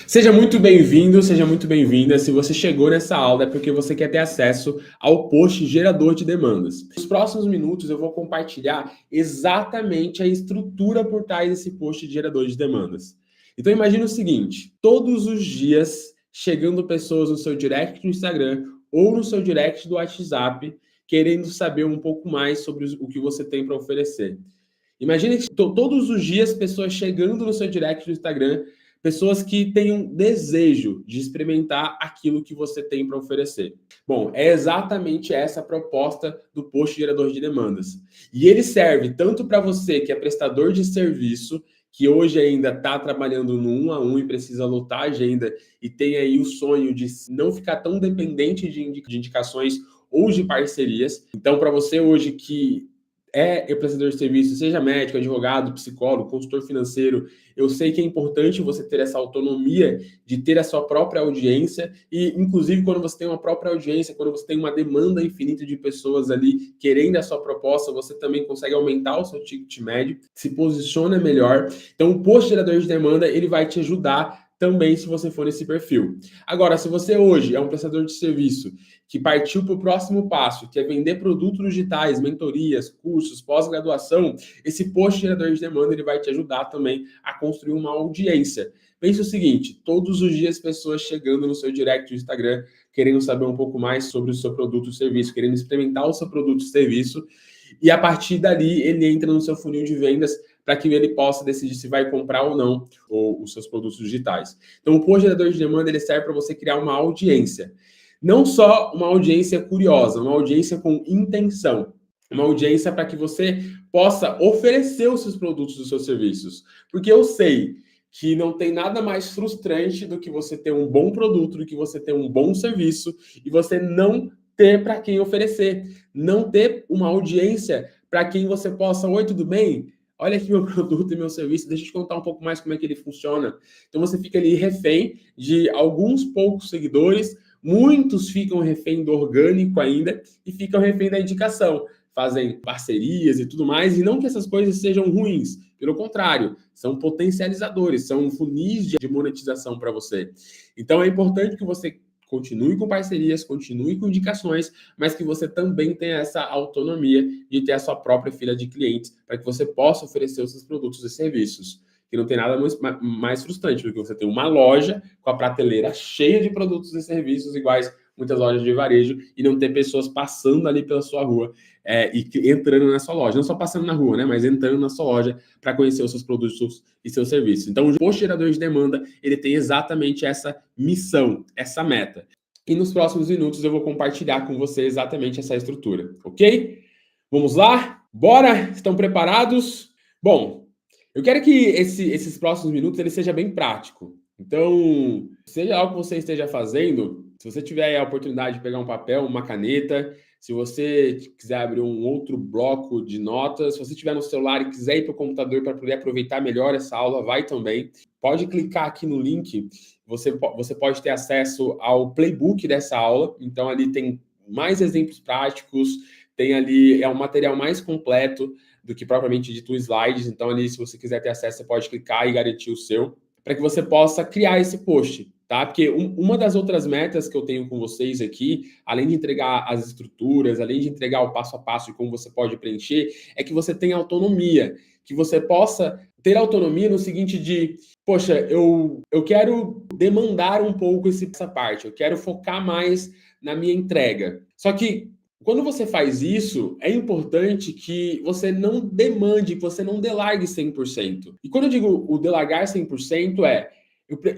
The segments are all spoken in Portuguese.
Seja muito bem-vindo, seja muito bem-vinda. Se você chegou nessa aula é porque você quer ter acesso ao post gerador de demandas. Nos próximos minutos eu vou compartilhar exatamente a estrutura por trás desse post de gerador de demandas. Então imagine o seguinte, todos os dias chegando pessoas no seu direct do Instagram ou no seu direct do WhatsApp querendo saber um pouco mais sobre o que você tem para oferecer. Imagine que todos os dias pessoas chegando no seu direct do Instagram, pessoas que têm um desejo de experimentar aquilo que você tem para oferecer. Bom, é exatamente essa a proposta do post gerador de demandas. E ele serve tanto para você que é prestador de serviço, que hoje ainda está trabalhando no 1 a 1 e precisa lotar a agenda e tem aí o sonho de não ficar tão dependente de indicações ou de parcerias. Então, para você hoje que é prestador de serviço, seja médico, advogado, psicólogo, consultor financeiro, eu sei que é importante você ter essa autonomia de ter a sua própria audiência e, inclusive, quando você tem uma própria audiência, quando você tem uma demanda infinita de pessoas ali querendo a sua proposta, você também consegue aumentar o seu ticket médio, se posiciona melhor. Então, o post gerador de demanda, ele vai te ajudar também se você for nesse perfil. Agora, se você hoje é um prestador de serviço que partiu para o próximo passo, que é vender produtos digitais, mentorias, cursos, pós-graduação, esse post gerador de demanda ele vai te ajudar também a construir uma audiência. Pense o seguinte, todos os dias pessoas chegando no seu direct do Instagram, querendo saber um pouco mais sobre o seu produto ou serviço, querendo experimentar o seu produto ou serviço, e a partir dali ele entra no seu funil de vendas para que ele possa decidir se vai comprar ou não os seus produtos digitais. Então, o post gerador de demanda ele serve para você criar uma audiência. Não só uma audiência curiosa, uma audiência com intenção. Uma audiência para que você possa oferecer os seus produtos, os seus serviços. Porque eu sei que não tem nada mais frustrante do que você ter um bom produto, do que você ter um bom serviço e você não ter para quem oferecer. Não ter uma audiência para quem você possa, oi, tudo bem? Olha aqui meu produto e meu serviço, deixa eu te contar um pouco mais como é que ele funciona. Então você fica ali refém de alguns poucos seguidores, muitos ficam refém do orgânico ainda e ficam refém da indicação. Fazem parcerias e tudo mais, e não que essas coisas sejam ruins, pelo contrário, são potencializadores, são funis de monetização para você. Então é importante que você continue com parcerias, continue com indicações, mas que você também tenha essa autonomia de ter a sua própria fila de clientes para que você possa oferecer os seus produtos e serviços. Que não tem nada mais frustrante do que você ter uma loja com a prateleira cheia de produtos e serviços iguais muitas lojas de varejo e não ter pessoas passando ali pela sua rua e entrando na sua loja. Não só passando na rua, né? Mas entrando na sua loja para conhecer os seus produtos e seus serviços. Então, o post gerador de demanda, ele tem exatamente essa missão, essa meta. E nos próximos minutos eu vou compartilhar com você exatamente essa estrutura, ok? Vamos lá? Bora? Estão preparados? Bom, eu quero que esses próximos minutos ele seja bem prático. Então, seja algo que você esteja fazendo, se você tiver a oportunidade de pegar um papel, uma caneta, se você quiser abrir um outro bloco de notas, se você estiver no celular e quiser ir para o computador para poder aproveitar melhor essa aula, vai também. Pode clicar aqui no link, você pode ter acesso ao playbook dessa aula, então ali tem mais exemplos práticos, tem ali, é um material mais completo do que propriamente dito slides, então ali se você quiser ter acesso, você pode clicar e garantir o seu, para que você possa criar esse post, tá? Porque uma das outras metas que eu tenho com vocês aqui, além de entregar as estruturas, além de entregar o passo a passo de como você pode preencher, é que você tenha autonomia, que você possa ter autonomia no seguinte de, poxa, eu quero demandar um pouco essa parte, eu quero focar mais na minha entrega. Só que quando você faz isso, é importante que você não demande, que você não delargue 100%. E quando eu digo o delargar 100%,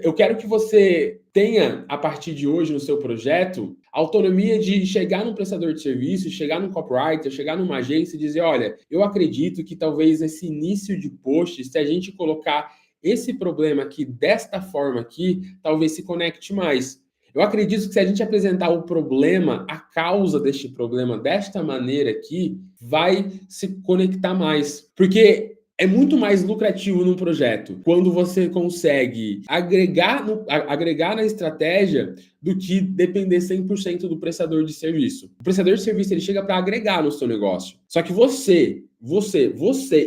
eu quero que você tenha, a partir de hoje no seu projeto, a autonomia de chegar num prestador de serviço, chegar num copywriter, chegar numa agência e dizer, olha, eu acredito que talvez esse início de post, se a gente colocar esse problema aqui desta forma aqui, talvez se conecte mais. Eu acredito que se a gente apresentar o problema, a causa deste problema desta maneira aqui, vai se conectar mais. Porque é muito mais lucrativo num projeto quando você consegue agregar na estratégia do que depender 100% do prestador de serviço. O prestador de serviço ele chega para agregar no seu negócio. Só que você,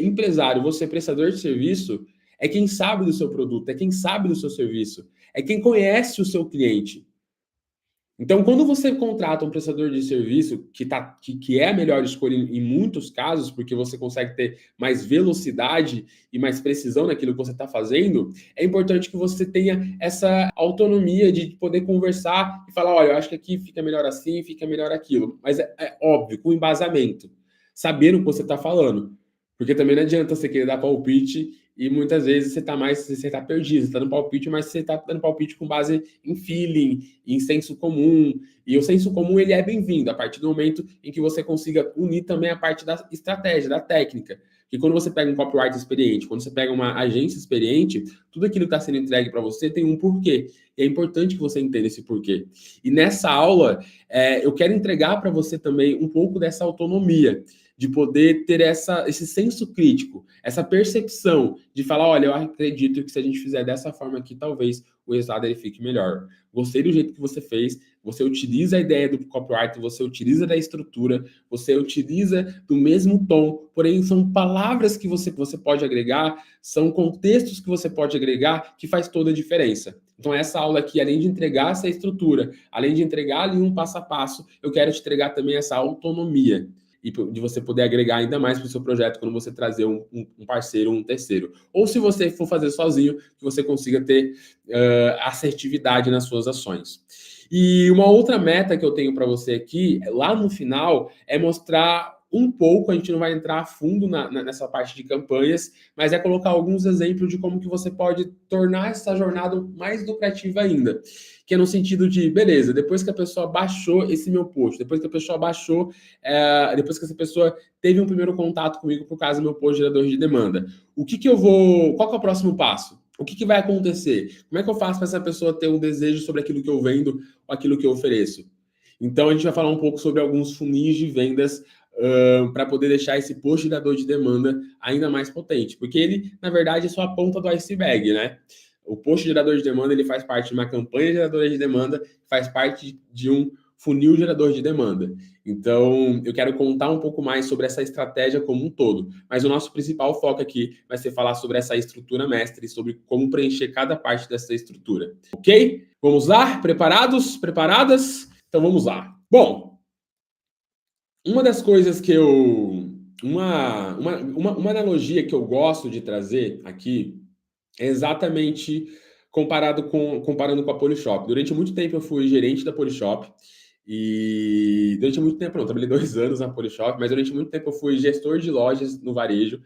empresário, você prestador de serviço, é quem sabe do seu produto, é quem sabe do seu serviço, é quem conhece o seu cliente. Então, quando você contrata um prestador de serviço que é a melhor escolha em muitos casos, porque você consegue ter mais velocidade e mais precisão naquilo que você está fazendo, é importante que você tenha essa autonomia de poder conversar e falar, olha, eu acho que aqui fica melhor assim, fica melhor aquilo. Mas é óbvio, com embasamento, sabendo o que você está falando. Porque também não adianta você querer dar palpite e muitas vezes você tá perdido, você tá no palpite, mas você tá dando palpite com base em feeling, em senso comum. E o senso comum ele é bem-vindo a partir do momento em que você consiga unir também a parte da estratégia, da técnica. Que quando você pega um copywriter experiente, quando você pega uma agência experiente, tudo aquilo que está sendo entregue para você tem um porquê. E é importante que você entenda esse porquê. E nessa aula, eu quero entregar para você também um pouco dessa autonomia de poder ter esse senso crítico, essa percepção de falar, olha, eu acredito que se a gente fizer dessa forma aqui, talvez o resultado ele fique melhor. Gostei do jeito que você fez, você utiliza a ideia do copyright, você utiliza da estrutura, você utiliza do mesmo tom, porém são palavras que você pode agregar, são contextos que você pode agregar que faz toda a diferença. Então essa aula aqui, além de entregar essa estrutura, além de entregar ali um passo a passo, eu quero te entregar também essa autonomia e de você poder agregar ainda mais para o seu projeto quando você trazer um parceiro, um terceiro. Ou se você for fazer sozinho, que você consiga ter assertividade nas suas ações. E uma outra meta que eu tenho para você aqui, lá no final, é mostrar um pouco, a gente não vai entrar a fundo nessa parte de campanhas, mas é colocar alguns exemplos de como que você pode tornar essa jornada mais lucrativa ainda. Que é no sentido de, beleza, depois que a pessoa baixou esse meu post, depois que a pessoa baixou, depois que essa pessoa teve um primeiro contato comigo por causa do meu post gerador de demanda, qual que é o próximo passo? O que vai acontecer? Como é que eu faço para essa pessoa ter um desejo sobre aquilo que eu vendo ou aquilo que eu ofereço? Então, a gente vai falar um pouco sobre alguns funis de vendas para poder deixar esse post gerador de demanda ainda mais potente. Porque ele, na verdade, é só a ponta do iceberg, né? O post gerador de demanda ele faz parte de uma campanha geradora de demanda, faz parte de um funil gerador de demanda. Então, eu quero contar um pouco mais sobre essa estratégia como um todo. Mas o nosso principal foco aqui vai ser falar sobre essa estrutura mestre, sobre como preencher cada parte dessa estrutura. Ok? Vamos lá? Preparados? Preparadas? Então vamos lá. Bom, uma das coisas que uma analogia que eu gosto de trazer aqui é exatamente comparando com a Polishop. Durante muito tempo eu fui gerente da Polishop e durante muito tempo, não, trabalhei 2 anos na Polishop, mas durante muito tempo eu fui gestor de lojas no varejo.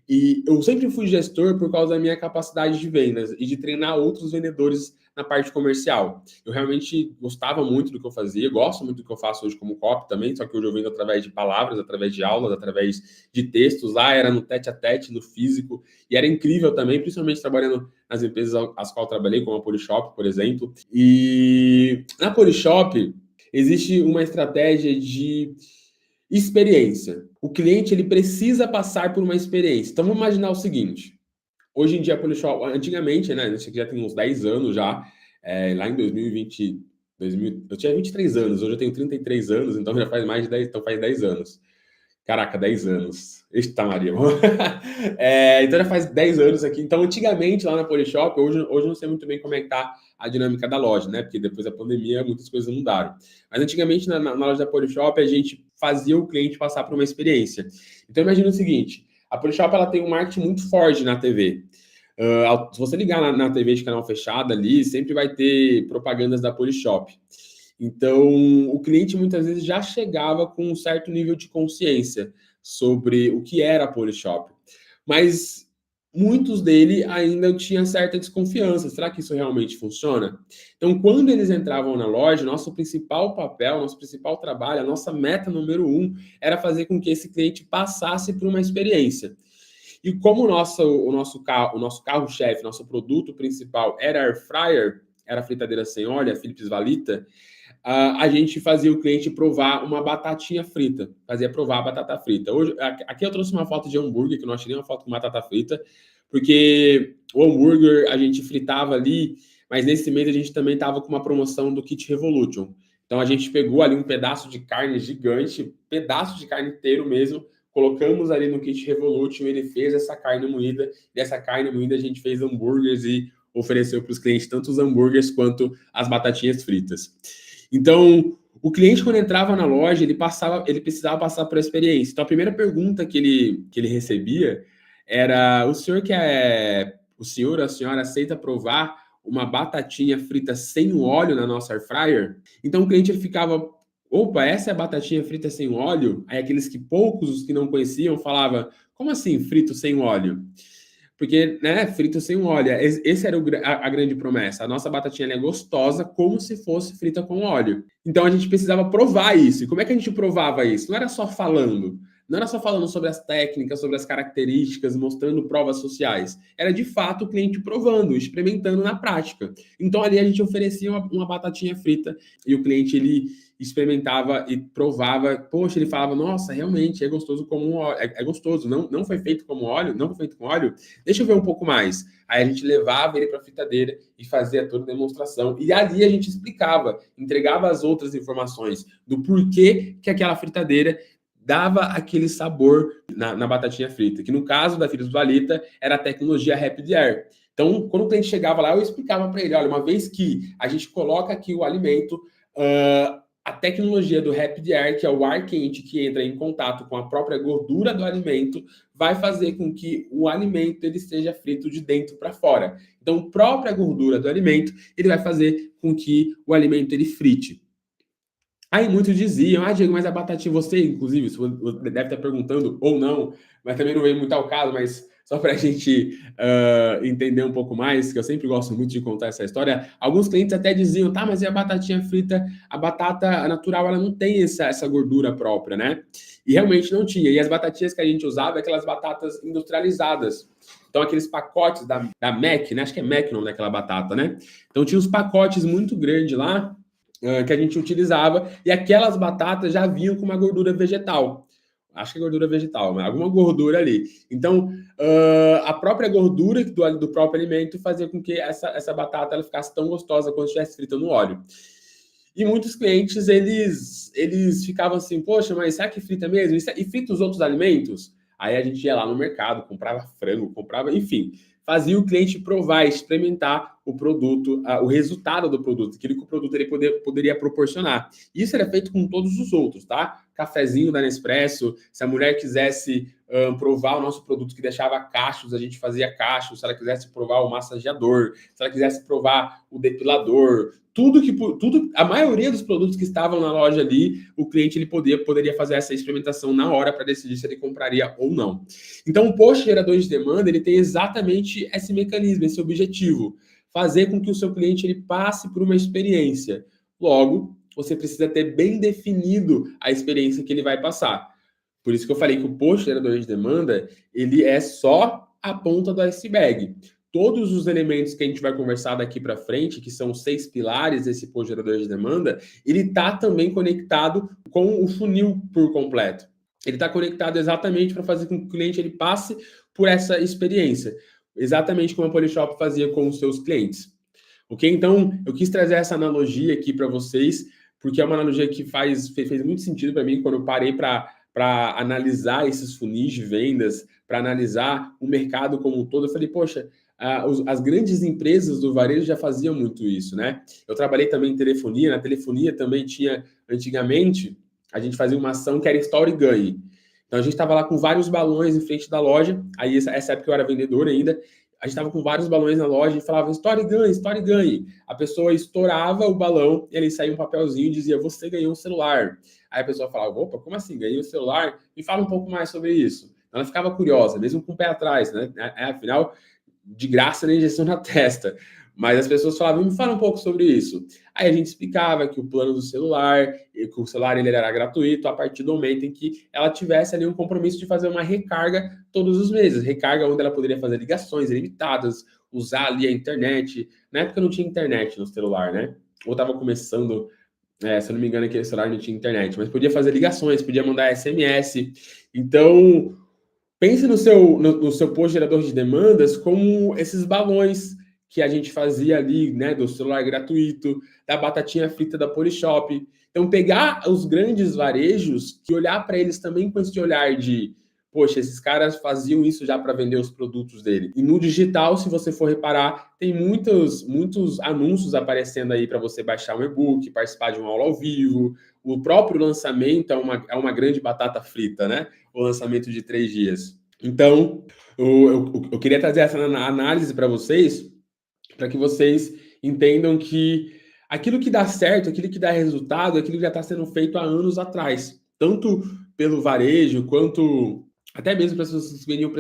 E eu sempre fui gestor por causa da minha capacidade de vendas e de treinar outros vendedores na parte comercial. Eu realmente gostava muito do que eu fazia, gosto muito do que eu faço hoje como copy também, só que hoje eu vendo através de palavras, através de aulas, através de textos. Lá era no tete a tete, no físico, e era incrível também, principalmente trabalhando nas empresas às quais eu trabalhei, como a Polishop, por exemplo. E na Polishop existe uma estratégia de experiência. O cliente ele precisa passar por uma experiência. Então vamos imaginar o seguinte: hoje em dia a Polishop, antigamente, né, isso aqui já tem uns 10 anos já, lá em 2020, eu tinha 23 anos, hoje eu tenho 33 anos, então já faz mais de 10, então faz 10 anos. Caraca, 10 anos. Eita, Maria. Então já faz 10 anos aqui. Então, antigamente, lá na Polishop, hoje eu não sei muito bem como é que tá a dinâmica da loja, né? Porque depois da pandemia, muitas coisas mudaram. Mas antigamente, na loja da Polishop, a gente fazia o cliente passar por uma experiência. Então, imagina o seguinte: a Polishop ela tem um marketing muito forte na TV. Se você ligar na TV de canal fechado ali, sempre vai ter propagandas da Polishop. Então, o cliente muitas vezes já chegava com um certo nível de consciência sobre o que era a Polishop. Mas muitos dele ainda tinham certa desconfiança. Será que isso realmente funciona? Então, quando eles entravam na loja, nosso principal papel, nosso principal trabalho, a nossa meta número 1 era fazer com que esse cliente passasse por uma experiência. E como o nosso carro-chefe, nosso produto principal era Air Fryer, era a fritadeira sem óleo, a Philips Valita, a gente fazia o cliente provar uma batatinha frita, fazia provar a batata frita. Hoje, aqui eu trouxe uma foto de hambúrguer, que eu não achei nenhuma foto com batata frita, porque o hambúrguer a gente fritava ali, mas nesse mês a gente também estava com uma promoção do Kit Revolution. Então a gente pegou ali um pedaço de carne gigante, pedaço de carne inteiro mesmo, colocamos ali no Kit Revolution, ele fez essa carne moída, e dessa carne moída a gente fez hambúrgueres e ofereceu para os clientes tanto os hambúrgueres quanto as batatinhas fritas. Então, o cliente, quando entrava na loja, ele precisava passar por experiência. Então, a primeira pergunta que ele recebia era: o senhor, a senhora aceita provar uma batatinha frita sem o óleo na nossa air fryer? Então, o cliente ele ficava: opa, essa é a batatinha frita sem óleo? Aí aqueles que poucos, os que não conheciam, falavam: como assim frito sem óleo? Porque, né, frito sem óleo. Esse era a grande promessa. A nossa batatinha ela é gostosa como se fosse frita com óleo. Então a gente precisava provar isso. E como é que a gente provava isso? Não era só falando. Não era só falando sobre as técnicas, sobre as características, mostrando provas sociais. Era de fato o cliente provando, experimentando na prática. Então ali a gente oferecia uma batatinha frita e o cliente ele experimentava e provava, poxa, ele falava: nossa, realmente é gostoso como um óleo, é gostoso, não foi feito como óleo, não foi feito com óleo, deixa eu ver um pouco mais. Aí a gente levava ele para a fritadeira e fazia toda a demonstração, e ali a gente explicava, entregava as outras informações do porquê que aquela fritadeira dava aquele sabor na batatinha frita, que no caso da Fritos Valita era a tecnologia Rapid Air. Então, quando o cliente chegava lá, eu explicava para ele: olha, uma vez que a gente coloca aqui o alimento, a tecnologia do Rapid Air, que é o ar quente que entra em contato com a própria gordura do alimento, vai fazer com que o alimento ele seja frito de dentro para fora. Então, a própria gordura do alimento ele vai fazer com que o alimento ele frite. Aí muitos diziam: ah, Diego, mas a batatinha, você, inclusive, você deve estar perguntando ou não, mas também não veio muito ao caso, mas só para a gente entender um pouco mais, que eu sempre gosto muito de contar essa história, alguns clientes até diziam: tá, mas e a batatinha frita, a batata natural, ela não tem essa gordura própria, né? E realmente não tinha. E as batatinhas que a gente usava, aquelas batatas industrializadas. Então, aqueles pacotes da Mac, né? Acho que é Mac o nome daquela batata, né? Então, tinha uns pacotes muito grandes lá, que a gente utilizava, e aquelas batatas já vinham com uma gordura vegetal. Acho que é gordura vegetal, mas alguma gordura ali. Então, a própria gordura do próprio alimento fazia com que essa batata ela ficasse tão gostosa quando estivesse frita no óleo. E muitos clientes, eles ficavam assim: poxa, mas será que frita mesmo? E frita os outros alimentos? Aí a gente ia lá no mercado, comprava frango, comprava, enfim, fazia o cliente provar, experimentar o produto, o resultado do produto, aquilo que o produto ele poderia proporcionar. Isso era feito com todos os outros, tá? Cafezinho da Nespresso, se a mulher quisesse provar o nosso produto que deixava cachos, a gente fazia cachos. Se ela quisesse provar o massageador, se ela quisesse provar o depilador, tudo, a maioria dos produtos que estavam na loja ali, o cliente ele poderia fazer essa experimentação na hora para decidir se ele compraria ou não. Então, o post gerador de demanda ele tem exatamente esse mecanismo, esse objetivo: fazer com que o seu cliente ele passe por uma experiência. Logo, você precisa ter bem definido a experiência que ele vai passar. Por isso que eu falei que o post gerador de demanda ele é só a ponta do iceberg. Todos os elementos que a gente vai conversar daqui para frente, que são 6 pilares desse post gerador de demanda, ele está também conectado com o funil por completo. Ele está conectado exatamente para fazer com que o cliente ele passe por essa experiência, exatamente como a Polishop fazia com os seus clientes. Ok? Então, eu quis trazer essa analogia aqui para vocês, porque é uma analogia que fez muito sentido para mim quando eu parei para analisar esses funis de vendas, para analisar o mercado como um todo. Eu falei: poxa, as grandes empresas do varejo já faziam muito isso, né? Eu trabalhei também em telefonia. Na telefonia também tinha, antigamente, a gente fazia uma ação que era Store e Ganhe. Então a gente estava lá com vários balões em frente da loja. Aí essa época eu era vendedor ainda. A gente estava com vários balões na loja e falava: Store e Ganhe, Store e Ganhe. A pessoa estourava o balão e ele saía um papelzinho e dizia: você ganhou um celular. Aí a pessoa falava: opa, como assim? Ganhei um celular? Me fala um pouco mais sobre isso. Ela ficava curiosa, mesmo com o pé atrás, né? Afinal, de graça nem injeção na testa. Mas as pessoas falavam: me fala um pouco sobre isso. Aí a gente explicava que o plano do celular, que o celular ele era gratuito a partir do momento em que ela tivesse ali um compromisso de fazer uma recarga todos os meses. Recarga onde ela poderia fazer ligações ilimitadas, usar ali a internet. Na época não tinha internet no celular, né? Ou estava começando, se eu não me engano, aquele celular não tinha internet, mas podia fazer ligações, podia mandar SMS. Então, pense no seu post gerador de demandas como esses balões que a gente fazia ali, né, do celular gratuito, da batatinha frita da Polishop. Então, pegar os grandes varejos e olhar para eles também com esse olhar de poxa, esses caras faziam isso já para vender os produtos dele. E no digital, se você for reparar, tem muitos anúncios aparecendo aí para você baixar um e-book, participar de uma aula ao vivo. O próprio lançamento é uma grande batata frita, né? O lançamento de 3 dias. Então, eu queria trazer essa análise para vocês, para que vocês entendam que aquilo que dá certo, aquilo que dá resultado, é aquilo que já está sendo feito há anos atrás. Tanto pelo varejo, quanto até mesmo para as pessoas que vendiam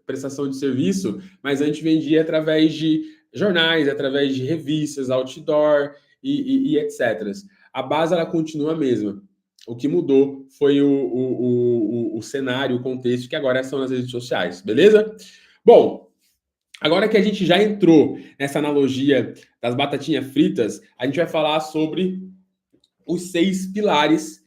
prestação de serviço, mas antes vendia através de jornais, através de revistas, outdoor e etc. A base ela continua a mesma. O que mudou foi o cenário, o contexto, que agora são as redes sociais, beleza? Bom, agora que a gente já entrou nessa analogia das batatinhas fritas, a gente vai falar sobre os 6 pilares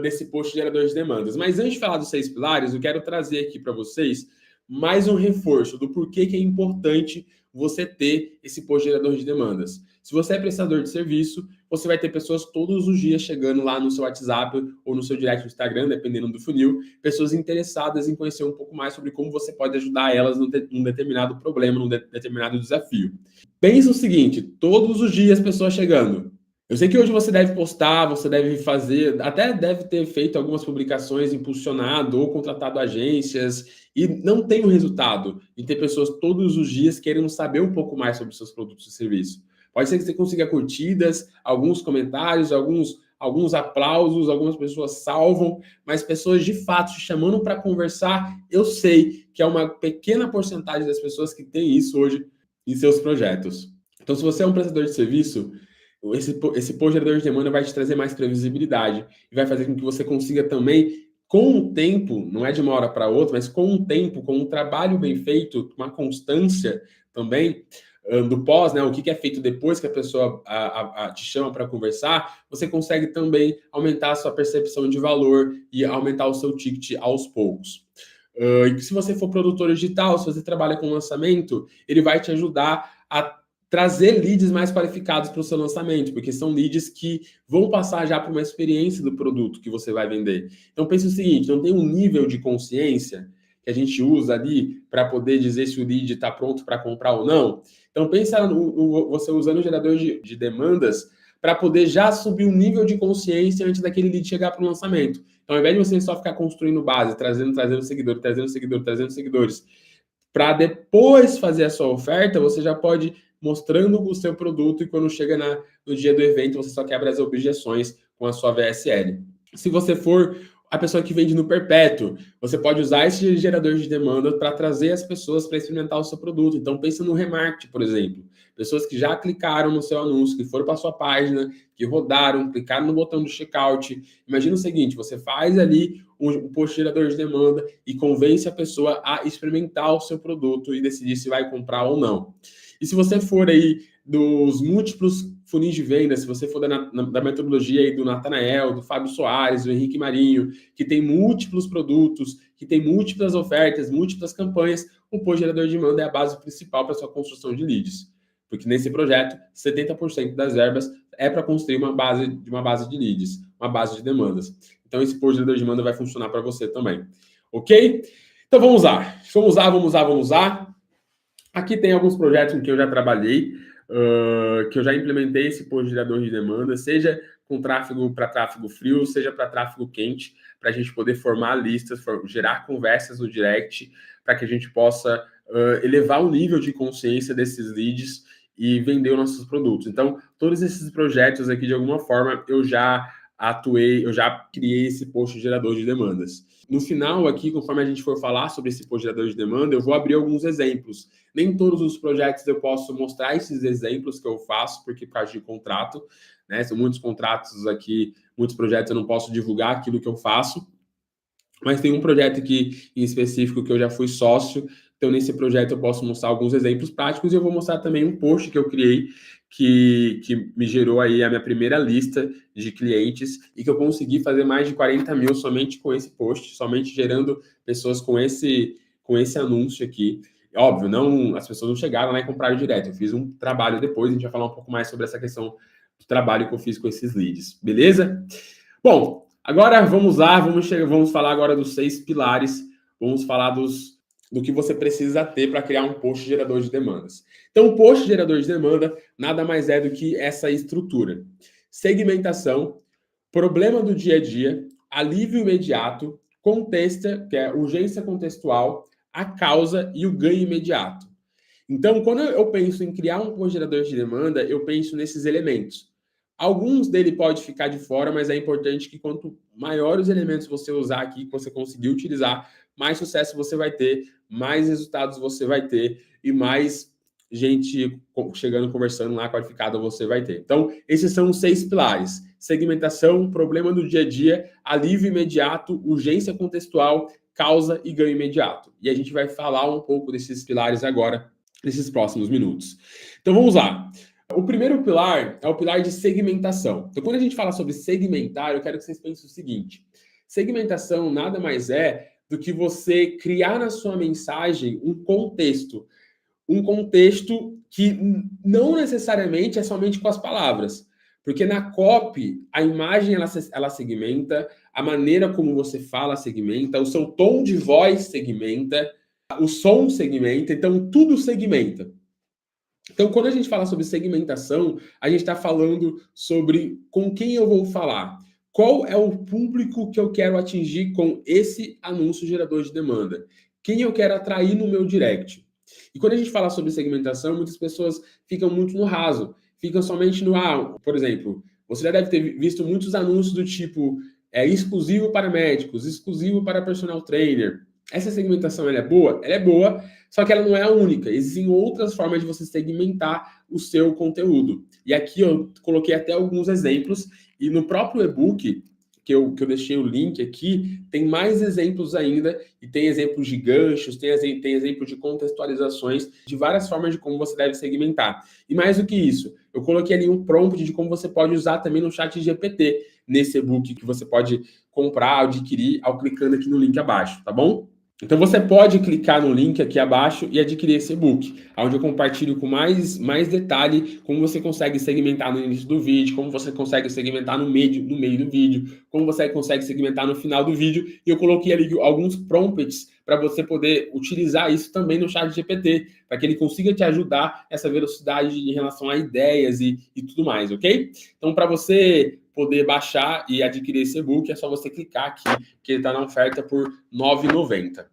desse post gerador de demandas. Mas antes de falar dos 6 pilares, eu quero trazer aqui para vocês mais um reforço do porquê que é importante você ter esse post gerador de demandas. Se você é prestador de serviço, você vai ter pessoas todos os dias chegando lá no seu WhatsApp ou no seu direct no Instagram, dependendo do funil, pessoas interessadas em conhecer um pouco mais sobre como você pode ajudar elas num determinado problema, num determinado desafio. Pensa o seguinte, todos os dias pessoas chegando. Eu sei que hoje você deve postar, você deve fazer, até deve ter feito algumas publicações, impulsionado ou contratado agências e não tem o resultado de ter pessoas todos os dias querendo saber um pouco mais sobre seus produtos e serviços. Pode ser que você consiga curtidas, alguns comentários, alguns aplausos, algumas pessoas salvam, mas pessoas de fato te chamando para conversar, eu sei que é uma pequena porcentagem das pessoas que tem isso hoje em seus projetos. Então, se você é um prestador de serviço, esse post gerador de demanda vai te trazer mais previsibilidade e vai fazer com que você consiga também, com o tempo, não é de uma hora para outra, mas com o tempo, com um trabalho bem feito, uma constância também do pós, né? O que é feito depois que a pessoa te chama para conversar, você consegue também aumentar a sua percepção de valor e aumentar o seu ticket aos poucos. E se você for produtor digital, se você trabalha com lançamento, ele vai te ajudar a trazer leads mais qualificados para o seu lançamento, porque são leads que vão passar já por uma experiência do produto que você vai vender. Então pense o seguinte, não tem um nível de consciência que a gente usa ali para poder dizer se o lead está pronto para comprar ou não. Então pensa você usando o gerador de demandas para poder já subir o nível de consciência antes daquele lead chegar para o lançamento. Então ao invés de você só ficar construindo base, trazendo seguidores, para depois fazer a sua oferta, você já pode mostrando o seu produto e quando chega no dia do evento, você só quebra as objeções com a sua VSL. Se você for a pessoa que vende no perpétuo, você pode usar esse gerador de demanda para trazer as pessoas para experimentar o seu produto. Então, pensa no remarketing, por exemplo. Pessoas que já clicaram no seu anúncio, que foram para a sua página, que rodaram, clicaram no botão do checkout. Imagina o seguinte, você faz ali um post gerador de demanda e convence a pessoa a experimentar o seu produto e decidir se vai comprar ou não. E se você for aí dos múltiplos funis de venda, se você for da metodologia aí do Natanael, do Fábio Soares, do Henrique Marinho, que tem múltiplos produtos, que tem múltiplas ofertas, múltiplas campanhas, o post gerador de demanda é a base principal para sua construção de leads. Porque nesse projeto, 70% das verbas é para construir uma base de leads, uma base de demandas. Então esse post gerador de demanda vai funcionar para você também. Ok? Então vamos lá. Vamos lá. Aqui tem alguns projetos em que eu já trabalhei, que eu já implementei esse post gerador de demanda, seja com tráfego para tráfego frio, seja para tráfego quente, para a gente poder formar listas, gerar conversas no direct, para que a gente possa elevar o nível de consciência desses leads e vender os nossos produtos. Então, todos esses projetos aqui, de alguma forma, eu já criei esse post gerador de demandas. No final aqui, conforme a gente for falar sobre esse post gerador de demanda, eu vou abrir alguns exemplos. Nem todos os projetos eu posso mostrar esses exemplos que eu faço, porque por causa de contrato, né? São muitos contratos aqui, muitos projetos eu não posso divulgar aquilo que eu faço. Mas tem um projeto aqui em específico que eu já fui sócio, então nesse projeto eu posso mostrar alguns exemplos práticos e eu vou mostrar também um post que eu criei que me gerou aí a minha primeira lista de clientes e que eu consegui fazer mais de 40 mil somente com esse post, somente gerando pessoas com esse anúncio aqui. Óbvio, as pessoas não chegaram lá e compraram direto, eu fiz um trabalho depois, a gente vai falar um pouco mais sobre essa questão do trabalho que eu fiz com esses leads, beleza? Bom, agora vamos lá, vamos falar agora dos 6 pilares vamos falar do que você precisa ter para criar um post gerador de demandas. Então, o post gerador de demanda nada mais é do que essa estrutura. Segmentação, problema do dia a dia, alívio imediato, contexto, que é urgência contextual, a causa e o ganho imediato. Então, quando eu penso em criar um post gerador de demanda, eu penso nesses elementos. Alguns dele pode ficar de fora, mas é importante que quanto maiores os elementos você usar aqui, que você conseguir utilizar, mais sucesso você vai ter, mais resultados você vai ter e mais gente chegando, conversando lá, qualificada você vai ter. Então, esses são os 6 pilares. Segmentação, problema do dia a dia, alívio imediato, urgência contextual, causa e ganho imediato. E a gente vai falar um pouco desses pilares agora, nesses próximos minutos. Então, vamos lá. O primeiro pilar é o pilar de segmentação. Então, quando a gente fala sobre segmentar, eu quero que vocês pensem o seguinte: segmentação nada mais é do que você criar na sua mensagem um contexto que não necessariamente é somente com as palavras, porque na copy a imagem ela segmenta, a maneira como você fala segmenta, o seu tom de voz segmenta, o som segmenta, então tudo segmenta. Então, quando a gente fala sobre segmentação, a gente está falando sobre com quem eu vou falar. Qual é o público que eu quero atingir com esse anúncio gerador de demanda? Quem eu quero atrair no meu direct? E quando a gente fala sobre segmentação, muitas pessoas ficam muito no raso. Ficam somente no... por exemplo, você já deve ter visto muitos anúncios do tipo exclusivo para médicos, exclusivo para personal trainer. Essa segmentação ela é boa? Ela é boa, só que ela não é a única. Existem outras formas de você segmentar o seu conteúdo. E aqui eu coloquei até alguns exemplos. E no próprio e-book, que eu deixei o link aqui, tem mais exemplos ainda. E tem exemplos de ganchos, tem exemplos de contextualizações, de várias formas de como você deve segmentar. E mais do que isso, eu coloquei ali um prompt de como você pode usar também no chat GPT, nesse e-book que você pode comprar, adquirir, ao clicando aqui no link abaixo, tá bom? Então você pode clicar no link aqui abaixo e adquirir esse e-book, onde eu compartilho com mais detalhe como você consegue segmentar no início do vídeo, como você consegue segmentar no meio do vídeo, como você consegue segmentar no final do vídeo, e eu coloquei ali alguns prompts para você poder utilizar isso também no chat GPT, para que ele consiga te ajudar essa velocidade em relação a ideias e tudo mais, ok? Então, para você poder baixar e adquirir esse e-book, é só você clicar aqui, que ele está na oferta por R$ 9,90.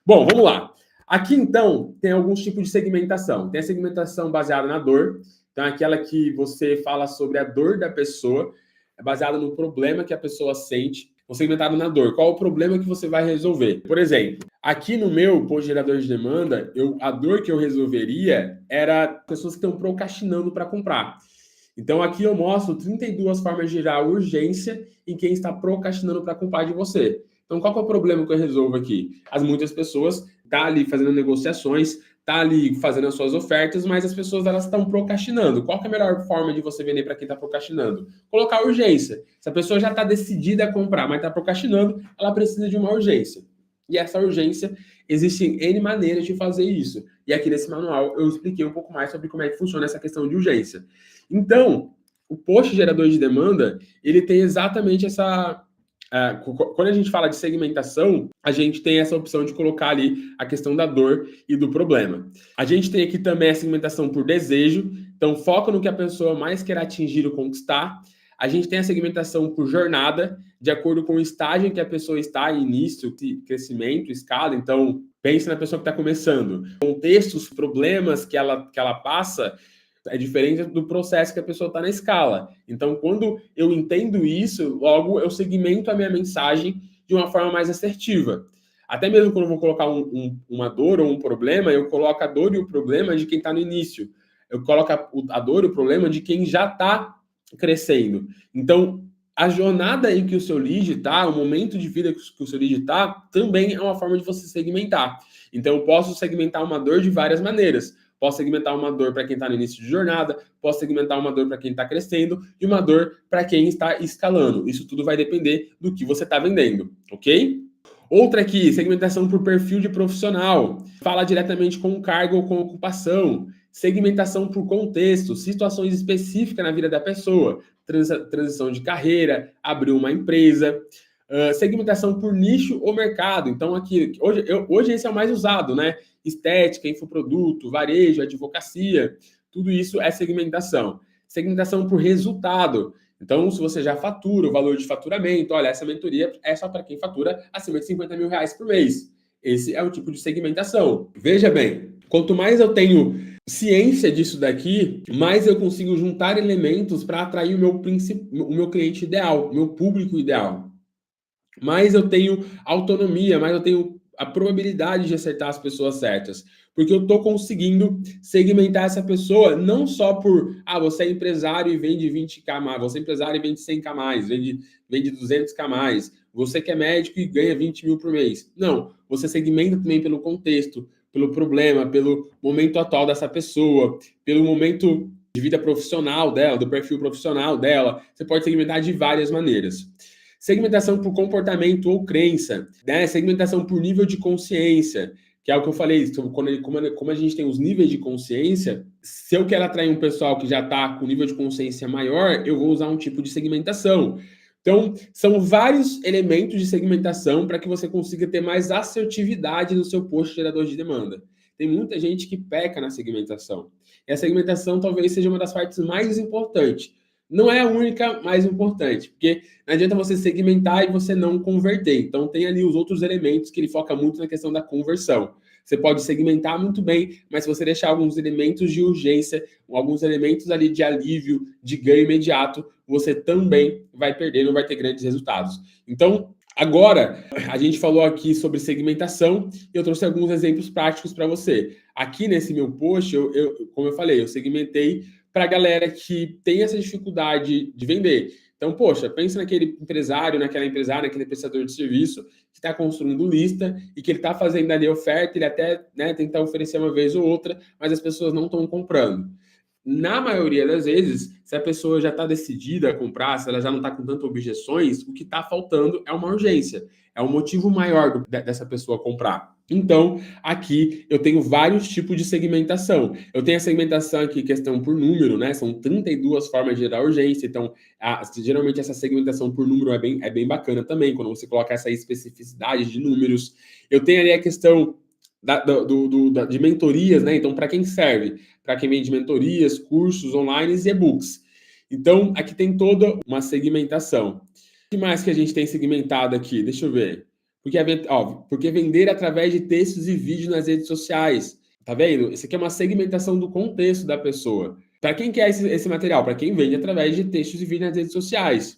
Bom, vamos lá. Aqui, então, tem alguns tipos de segmentação. Tem a segmentação baseada na dor, então é aquela que você fala sobre a dor da pessoa, é baseada no problema que a pessoa sente, ou segmentado na dor. Qual é o problema que você vai resolver? Por exemplo, aqui no meu post gerador de demanda, a dor que eu resolveria era pessoas que estão procrastinando para comprar. Então, aqui eu mostro 32 formas de gerar urgência em quem está procrastinando para comprar de você. Então, qual que é o problema que eu resolvo aqui? Muitas pessoas estão ali fazendo negociações, estão ali fazendo as suas ofertas, mas as pessoas elas estão procrastinando. Qual que é a melhor forma de você vender para quem está procrastinando? Colocar urgência. Se a pessoa já está decidida a comprar, mas está procrastinando, ela precisa de uma urgência. E essa urgência, existem N maneiras de fazer isso. E aqui nesse manual eu expliquei um pouco mais sobre como é que funciona essa questão de urgência. Então, o post gerador de demanda, ele tem exatamente essa... quando a gente fala de segmentação, a gente tem essa opção de colocar ali a questão da dor e do problema. A gente tem aqui também a segmentação por desejo, então foca no que a pessoa mais quer atingir ou conquistar. A gente tem a segmentação por jornada, de acordo com o estágio em que a pessoa está, início, crescimento, escala. Então, pense na pessoa que está começando. Contextos, problemas que ela passa é diferente do processo que a pessoa está na escala. Então, quando eu entendo isso, logo eu segmento a minha mensagem de uma forma mais assertiva. Até mesmo quando eu vou colocar uma dor ou um problema, eu coloco a dor e o problema de quem está no início. Eu coloco a dor e o problema de quem já está crescendo. Então, a jornada em que o seu lead está, o momento de vida que o seu lead está, também é uma forma de você segmentar. Então, eu posso segmentar uma dor de várias maneiras. Posso segmentar uma dor para quem está no início de jornada, posso segmentar uma dor para quem está crescendo e uma dor para quem está escalando. Isso tudo vai depender do que você está vendendo, ok? Outra aqui, segmentação por perfil de profissional. Fala diretamente com o cargo ou com a ocupação. Segmentação por contexto, situações específicas na vida da pessoa. Transição de carreira, abrir uma empresa. Segmentação por nicho ou mercado. Então, aqui, hoje esse é o mais usado, né? Estética, infoproduto, varejo, advocacia, tudo isso é segmentação. Segmentação por resultado. Então, se você já fatura o valor de faturamento, olha, essa mentoria é só para quem fatura acima de 50 mil reais por mês. Esse é o tipo de segmentação. Veja bem, quanto mais eu tenho ciência disso daqui, mais eu consigo juntar elementos para atrair o meu cliente ideal, o meu público ideal. Mais eu tenho autonomia, mais eu tenho a probabilidade de acertar as pessoas certas. Porque eu estou conseguindo segmentar essa pessoa não só por, você é empresário e vende 20k mais, você é empresário e vende 100k mais, vende 200k mais, você que é médico e ganha 20 mil por mês. Não, você segmenta também pelo contexto, pelo problema, pelo momento atual dessa pessoa, pelo momento de vida profissional dela, do perfil profissional dela. Você pode segmentar de várias maneiras. Segmentação por comportamento ou crença, né? Segmentação por nível de consciência, que é o que eu falei, como a gente tem os níveis de consciência, se eu quero atrair um pessoal que já está com nível de consciência maior, eu vou usar um tipo de segmentação. Então, são vários elementos de segmentação para que você consiga ter mais assertividade no seu post gerador de demanda. Tem muita gente que peca na segmentação. E a segmentação talvez seja uma das partes mais importantes. Não é a única mais importante, porque não adianta você segmentar e você não converter. Então, tem ali os outros elementos que ele foca muito na questão da conversão. Você pode segmentar muito bem, mas se você deixar alguns elementos de urgência, alguns elementos ali de alívio, de ganho imediato, você também vai perder, não vai ter grandes resultados. Então, agora, a gente falou aqui sobre segmentação e eu trouxe alguns exemplos práticos para você. Aqui nesse meu post, como eu falei, eu segmentei para a galera que tem essa dificuldade de vender. Então, poxa, pensa naquele empresário, naquela empresária, naquele prestador de serviço que está construindo lista e que ele está fazendo ali oferta, ele até tenta oferecer uma vez ou outra, mas as pessoas não estão comprando. Na maioria das vezes, se a pessoa já está decidida a comprar, se ela já não está com tantas objeções, o que está faltando é uma urgência, é um motivo maior dessa pessoa comprar. Então, aqui eu tenho vários tipos de segmentação. Eu tenho a segmentação aqui, questão por número, né? São 32 formas de gerar urgência. Então, geralmente essa segmentação por número é bem bacana também, quando você coloca essa especificidade de números. Eu tenho ali a questão de mentorias, né? Então, para quem serve? Para quem vende mentorias, cursos online e e-books. Então, aqui tem toda uma segmentação. O que mais que a gente tem segmentado aqui? Deixa eu ver. Porque vender através de textos e vídeos nas redes sociais. Tá vendo? Isso aqui é uma segmentação do contexto da pessoa. Para quem quer esse material? Para quem vende através de textos e vídeos nas redes sociais.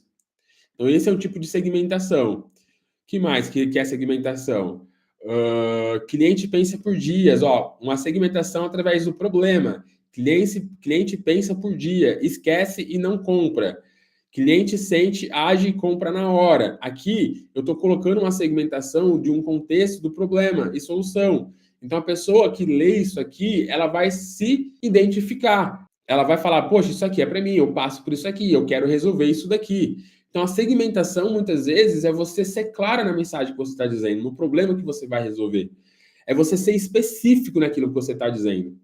Então, esse é um tipo de segmentação. O que mais que é segmentação? Cliente pensa por dias. Uma segmentação através do problema. Cliente pensa por dia, esquece e não compra. Cliente sente, age e compra na hora. Aqui, eu estou colocando uma segmentação de um contexto do problema e solução. Então, a pessoa que lê isso aqui, ela vai se identificar. Ela vai falar, poxa, isso aqui é para mim, eu passo por isso aqui, eu quero resolver isso daqui. Então, a segmentação, muitas vezes, é você ser clara na mensagem que você está dizendo, no problema que você vai resolver. É você ser específico naquilo que você está dizendo.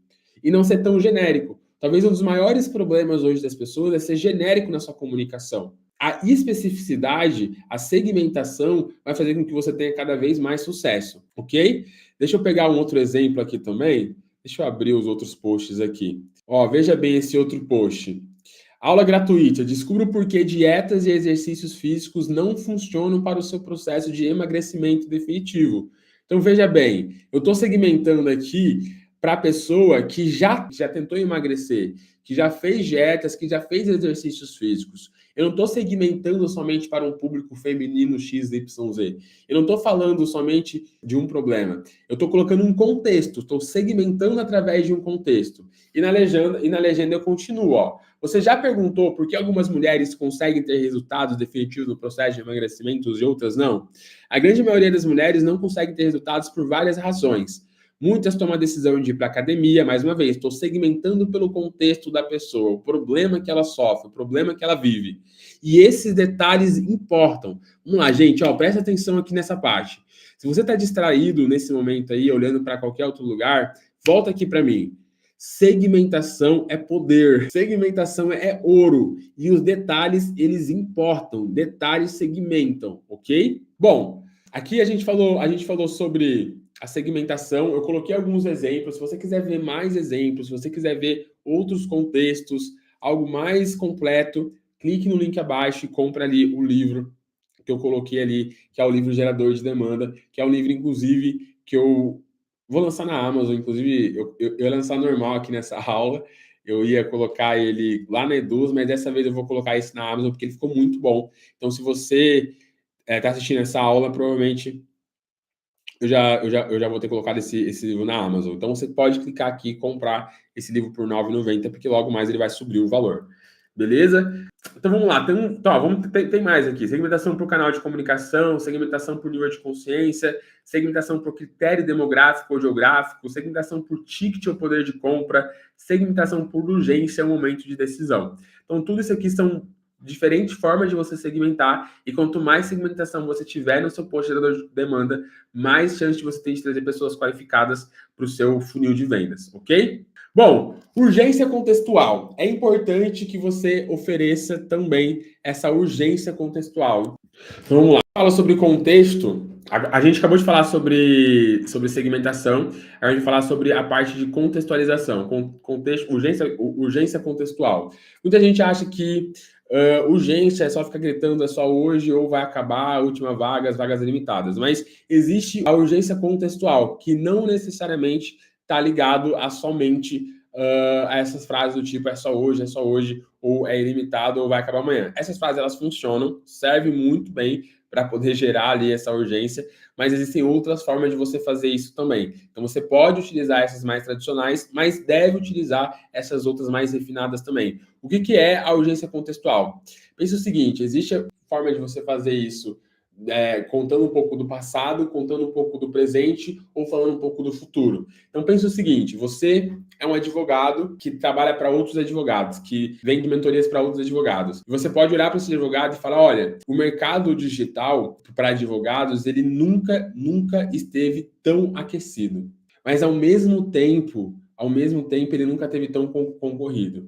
E não ser tão genérico. Talvez um dos maiores problemas hoje das pessoas é ser genérico na sua comunicação. A especificidade, a segmentação, vai fazer com que você tenha cada vez mais sucesso, ok? Deixa eu pegar um outro exemplo aqui também. Deixa eu abrir os outros posts aqui. Veja bem esse outro post. Aula gratuita. Descubra por que dietas e exercícios físicos não funcionam para o seu processo de emagrecimento definitivo. Então, veja bem, eu estou segmentando aqui para a pessoa que já tentou emagrecer, que já fez dietas, que já fez exercícios físicos. Eu não estou segmentando somente para um público feminino XYZ. Eu não estou falando somente de um problema. Eu estou colocando um contexto, estou segmentando através de um contexto. E na legenda eu continuo. Você já perguntou por que algumas mulheres conseguem ter resultados definitivos no processo de emagrecimento e outras não? A grande maioria das mulheres não consegue ter resultados por várias razões. Muitas tomam a decisão de ir para a academia, mais uma vez, estou segmentando pelo contexto da pessoa, o problema que ela sofre, o problema que ela vive. E esses detalhes importam. Vamos lá, gente, presta atenção aqui nessa parte. Se você está distraído nesse momento aí, olhando para qualquer outro lugar, volta aqui para mim. Segmentação é poder, segmentação é ouro e os detalhes eles importam, detalhes segmentam, ok? Bom, aqui a gente falou sobre a segmentação, eu coloquei alguns exemplos, se você quiser ver mais exemplos, se você quiser ver outros contextos, algo mais completo, clique no link abaixo e compre ali o livro que eu coloquei ali, que é o livro Gerador de Demanda, que é um livro, inclusive, que eu vou lançar na Amazon, inclusive, eu ia lançar normal aqui nessa aula, eu ia colocar ele lá na Eduz, mas dessa vez eu vou colocar esse na Amazon, porque ele ficou muito bom. Então, se você está assistindo essa aula, provavelmente eu já vou ter colocado esse livro na Amazon. Então, você pode clicar aqui e comprar esse livro por R$ 9,90, porque logo mais ele vai subir o valor. Beleza? Então vamos lá, tem mais aqui. Segmentação por canal de comunicação, segmentação por nível de consciência, segmentação por critério demográfico ou geográfico, segmentação por ticket ou poder de compra, segmentação por urgência ou momento de decisão. Então tudo isso aqui são diferentes formas de você segmentar, e quanto mais segmentação você tiver no seu post gerador de demanda, mais chance você tem de trazer pessoas qualificadas para o seu funil de vendas, ok? Bom, urgência contextual. É importante que você ofereça também essa urgência contextual. Então vamos lá. Fala sobre contexto. A gente acabou de falar sobre segmentação. A gente vai falar sobre a parte de contextualização. Contexto, urgência contextual. Muita gente acha que urgência é só ficar gritando, é só hoje ou vai acabar, a última vaga, as vagas limitadas. Mas existe a urgência contextual, que não necessariamente está ligado a somente a essas frases do tipo é só hoje, ou é ilimitado, ou vai acabar amanhã. Essas frases, elas funcionam, servem muito bem para poder gerar ali essa urgência, mas existem outras formas de você fazer isso também. Então, você pode utilizar essas mais tradicionais, mas deve utilizar essas outras mais refinadas também. O que é a urgência contextual? Pense o seguinte, existe a forma de você fazer isso contando um pouco do passado, contando um pouco do presente ou falando um pouco do futuro. Então, pense o seguinte, você é um advogado que trabalha para outros advogados, que vende mentorias para outros advogados. Você pode olhar para esse advogado e falar, olha, o mercado digital para advogados, ele nunca esteve tão aquecido. Mas, ao mesmo tempo, ele nunca esteve tão concorrido.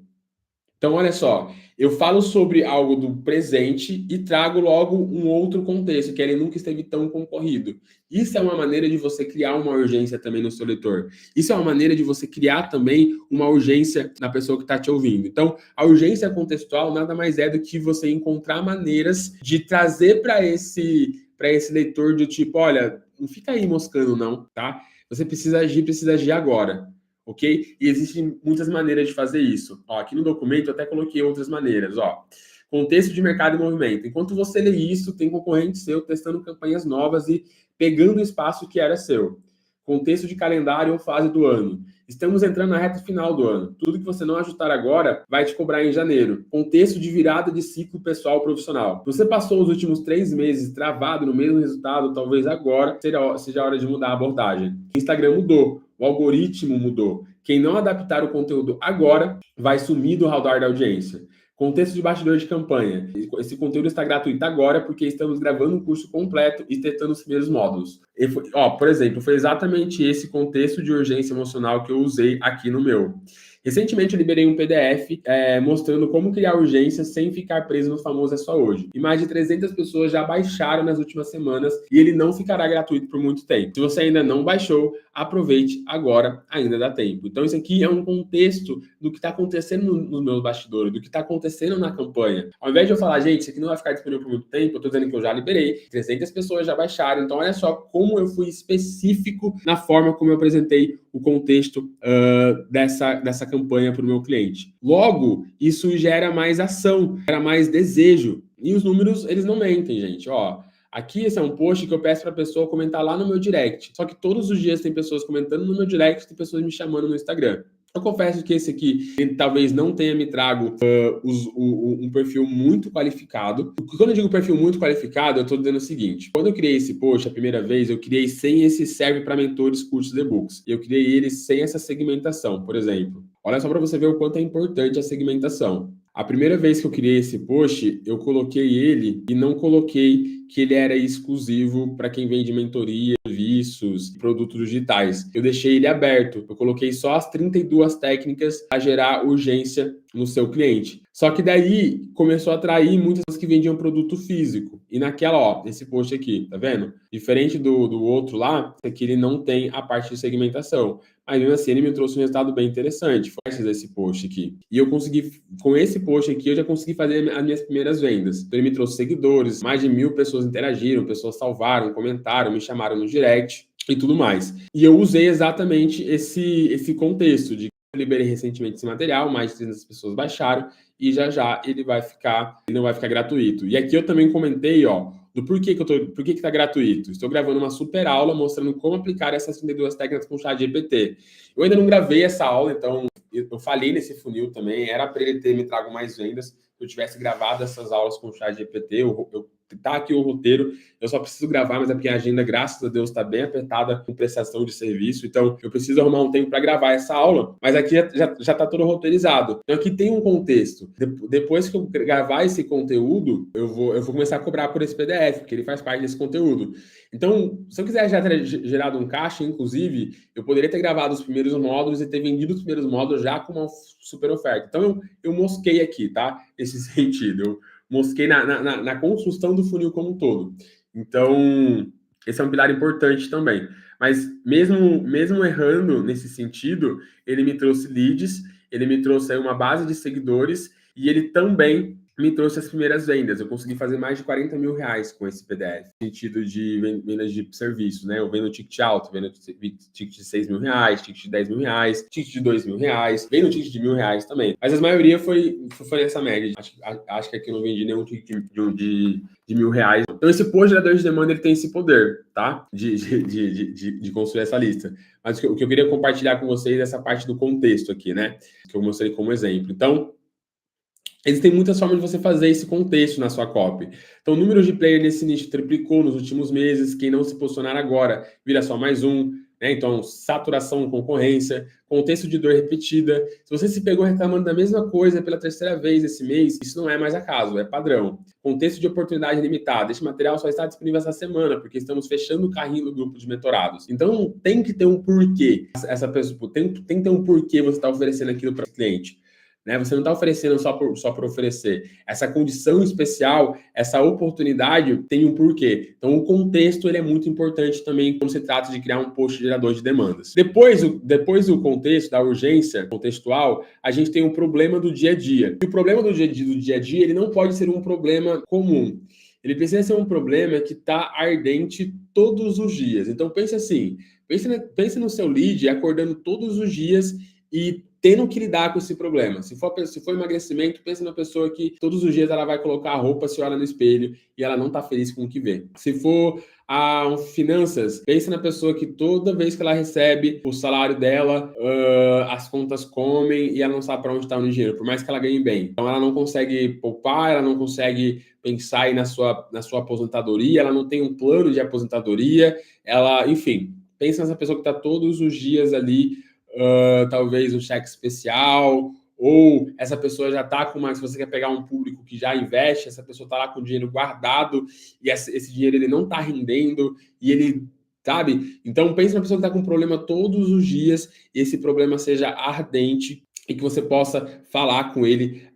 Então, olha só, eu falo sobre algo do presente e trago logo um outro contexto, que ele nunca esteve tão concorrido. Isso é uma maneira de você criar uma urgência também no seu leitor. Isso é uma maneira de você criar também uma urgência na pessoa que está te ouvindo. Então, a urgência contextual nada mais é do que você encontrar maneiras de trazer para esse leitor do tipo, olha, não fica aí moscando não, tá? Você precisa agir agora. Ok? E existem muitas maneiras de fazer isso. Ó, aqui no documento eu até coloquei outras maneiras. Ó, contexto de mercado e movimento. Enquanto você lê isso, tem concorrente seu testando campanhas novas e pegando o espaço que era seu. Contexto de calendário ou fase do ano. Estamos entrando na reta final do ano. Tudo que você não ajustar agora vai te cobrar em janeiro. Contexto de virada de ciclo pessoal profissional. Você passou os últimos 3 meses travado no mesmo resultado, talvez agora seja a hora de mudar a abordagem. O Instagram mudou. O algoritmo mudou. Quem não adaptar o conteúdo agora vai sumir do radar da audiência. Contexto de bastidor de campanha. Esse conteúdo está gratuito agora porque estamos gravando um curso completo e testando os primeiros módulos. Por exemplo, foi exatamente esse contexto de urgência emocional que eu usei aqui no meu. Recentemente eu liberei um PDF mostrando como criar urgência sem ficar preso no famoso é só hoje. E mais de 300 pessoas já baixaram nas últimas semanas e ele não ficará gratuito por muito tempo. Se você ainda não baixou, aproveite agora, ainda dá tempo. Então isso aqui é um contexto do que está acontecendo nos meus bastidores, do que está acontecendo na campanha. Ao invés de eu falar, gente, isso aqui não vai ficar disponível por muito tempo, eu estou dizendo que eu já liberei, 300 pessoas já baixaram. Então olha só como eu fui específico na forma como eu apresentei o contexto dessa campanha para o meu cliente. Logo, isso gera mais ação, gera mais desejo. E os números, eles não mentem, gente. Ó, aqui esse é um post que eu peço para a pessoa comentar lá no meu direct. Só que todos os dias tem pessoas comentando no meu direct, tem pessoas me chamando no Instagram. Eu confesso que esse aqui, ele talvez não tenha me trago um perfil muito qualificado. Quando eu digo perfil muito qualificado, eu estou dizendo o seguinte. Quando eu criei esse post a primeira vez, eu criei sem esse serve para mentores, cursos e e-books. Eu criei ele sem essa segmentação, por exemplo. Olha só para você ver o quanto é importante a segmentação. A primeira vez que eu criei esse post, eu coloquei ele e não coloquei que ele era exclusivo para quem vende mentoria, serviços, produtos digitais. Eu deixei ele aberto. Eu coloquei só as 32 técnicas para gerar urgência no seu cliente. Só que daí começou a atrair muitas pessoas que vendiam produto físico. E naquela, ó, esse post aqui, tá vendo? Diferente do outro lá, esse aqui ele não tem a parte de segmentação. Mas mesmo assim, ele me trouxe um resultado bem interessante. Foi esse post aqui. E eu consegui, com esse post aqui, eu já consegui fazer as minhas primeiras vendas. Então, ele me trouxe seguidores, mais de 1.000 pessoas interagiram, pessoas salvaram, comentaram, me chamaram no direct e tudo mais. E eu usei exatamente esse contexto de que eu liberei recentemente esse material, mais de 300 pessoas baixaram, e já ele não vai ficar gratuito. E aqui eu também comentei, ó, do por que que tá gratuito. Estou gravando uma super aula mostrando como aplicar essas 32 técnicas com o ChatGPT. Eu ainda não gravei essa aula, então eu falei nesse funil também, era para ele ter me trago mais vendas. Se eu tivesse gravado essas aulas com o ChatGPT, tá aqui o roteiro, eu só preciso gravar, mas é porque a agenda, graças a Deus, está bem apertada com prestação de serviço, então eu preciso arrumar um tempo para gravar essa aula, mas aqui já tá todo roteirizado. Então aqui tem um contexto. Depois que eu gravar esse conteúdo, eu vou começar a cobrar por esse PDF, porque ele faz parte desse conteúdo. Então, se eu quiser já ter gerado um caixa, inclusive, eu poderia ter gravado os primeiros módulos e ter vendido os primeiros módulos já com uma super oferta. Então, eu mosquei aqui, tá? Nesse sentido. Eu mosquei na construção do funil como um todo. Então, esse é um pilar importante também. Mas mesmo errando nesse sentido, ele me trouxe leads, ele me trouxe aí uma base de seguidores e ele também me trouxe as primeiras vendas. Eu consegui fazer mais de 40 mil reais com esse PDF, no sentido de vendas de serviço, né? Eu vendo ticket alto, vendo ticket de 6 mil reais, ticket de 10 mil reais, ticket de 2 mil reais, vendo ticket de R$ 1.000 também. Mas a maioria foi nessa média. Acho que aqui eu não vendi nenhum ticket de R$ 1.000. Então, esse post gerador de demanda, ele tem esse poder, tá? De construir essa lista. Mas o que eu queria compartilhar com vocês é essa parte do contexto aqui, né? Que eu mostrei como exemplo. Então, existem muitas formas de você fazer esse contexto na sua copy. Então, o número de player nesse nicho triplicou nos últimos meses. Quem não se posicionar agora, vira só mais um. Né? Então, saturação, concorrência, contexto de dor repetida. Se você se pegou reclamando da mesma coisa pela terceira vez esse mês, isso não é mais acaso, é padrão. Contexto de oportunidade limitada. Esse material só está disponível essa semana, porque estamos fechando o carrinho do grupo de mentorados. Então, tem que ter um porquê. Essa pessoa tem que ter um porquê você está oferecendo aquilo para o cliente. Né? Você não está oferecendo só por oferecer. Essa condição especial, essa oportunidade tem um porquê. Então, o contexto ele é muito importante também quando se trata de criar um post gerador de demandas. Depois do contexto, da urgência contextual, a gente tem um problema do dia a dia. E o problema do dia a dia, ele não pode ser um problema comum. Ele precisa ser um problema que está ardente todos os dias. Então, pense assim, pense no seu lead acordando todos os dias e tendo que lidar com esse problema. Se for emagrecimento, pense na pessoa que todos os dias ela vai colocar a roupa, se olha no espelho e ela não está feliz com o que vê. Se for finanças, pense na pessoa que toda vez que ela recebe o salário dela, as contas comem e ela não sabe para onde está o dinheiro, por mais que ela ganhe bem. Então ela não consegue poupar, ela não consegue pensar aí na sua aposentadoria, ela não tem um plano de aposentadoria, enfim, pense nessa pessoa que está todos os dias ali, talvez um cheque especial, ou essa pessoa já está se você quer pegar um público que já investe, essa pessoa está lá com o dinheiro guardado e esse dinheiro ele não está rendendo e ele, sabe? Então pense na pessoa que está com um problema todos os dias e esse problema seja ardente e que você possa falar com ele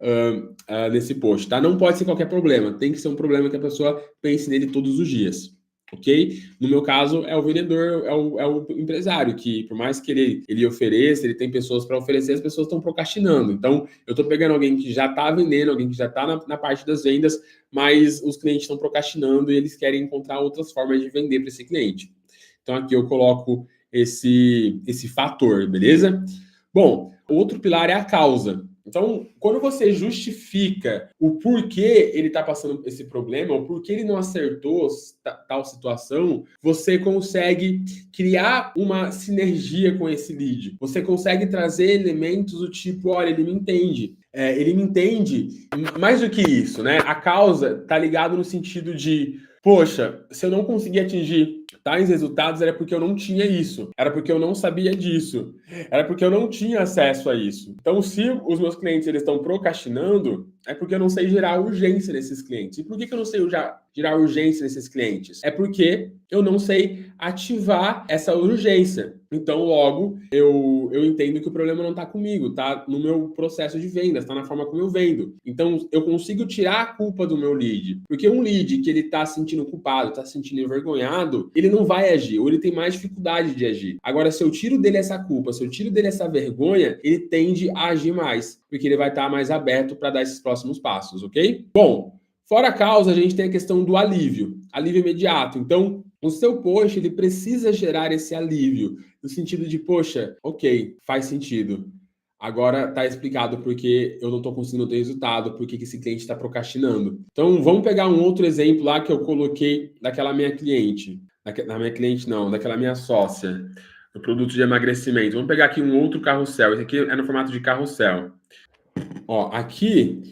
nesse post, tá? Não pode ser qualquer problema, tem que ser um problema que a pessoa pense nele todos os dias. Ok? No meu caso, é o vendedor, é o empresário, que por mais que ele ofereça, ele tem pessoas para oferecer, as pessoas estão procrastinando. Então, eu estou pegando alguém que já está vendendo, alguém que já está na parte das vendas, mas os clientes estão procrastinando e eles querem encontrar outras formas de vender para esse cliente. Então, aqui eu coloco esse fator, beleza? Bom, o outro pilar é a causa. Então, quando você justifica o porquê ele está passando esse problema, o porquê ele não acertou tal situação, você consegue criar uma sinergia com esse lead. Você consegue trazer elementos do tipo, olha, ele me entende. Ele me entende. Mais do que isso, né? A causa está ligada no sentido de, poxa, se eu não conseguir atingir tais resultados, era porque eu não tinha isso. Era porque eu não sabia disso. Era porque eu não tinha acesso a isso. Então, se os meus clientes eles estão procrastinando, É porque eu não sei gerar urgência nesses clientes. E por que eu não sei gerar urgência nesses clientes? É porque eu não sei ativar essa urgência. Então, logo, eu entendo que o problema não está comigo, tá no meu processo de vendas, está na forma como eu vendo. Então, eu consigo tirar a culpa do meu lead. Porque um lead que ele está se sentindo culpado, está se sentindo envergonhado, ele não vai agir, ou ele tem mais dificuldade de agir. Agora, se eu tiro dele essa culpa, se eu tiro dele essa vergonha, ele tende a agir mais, porque ele vai estar mais aberto para dar esses próximos passos, ok? Bom, fora a causa, a gente tem a questão do alívio imediato. Então, o seu post, ele precisa gerar esse alívio, no sentido de, poxa, ok, faz sentido. Agora está explicado porque eu não estou conseguindo ter resultado, porque esse cliente está procrastinando. Então, vamos pegar um outro exemplo lá que eu coloquei daquela minha cliente. Daquela minha sócia, do produto de emagrecimento. Vamos pegar aqui um outro carrossel. Esse aqui é no formato de carrossel. Ó, aqui,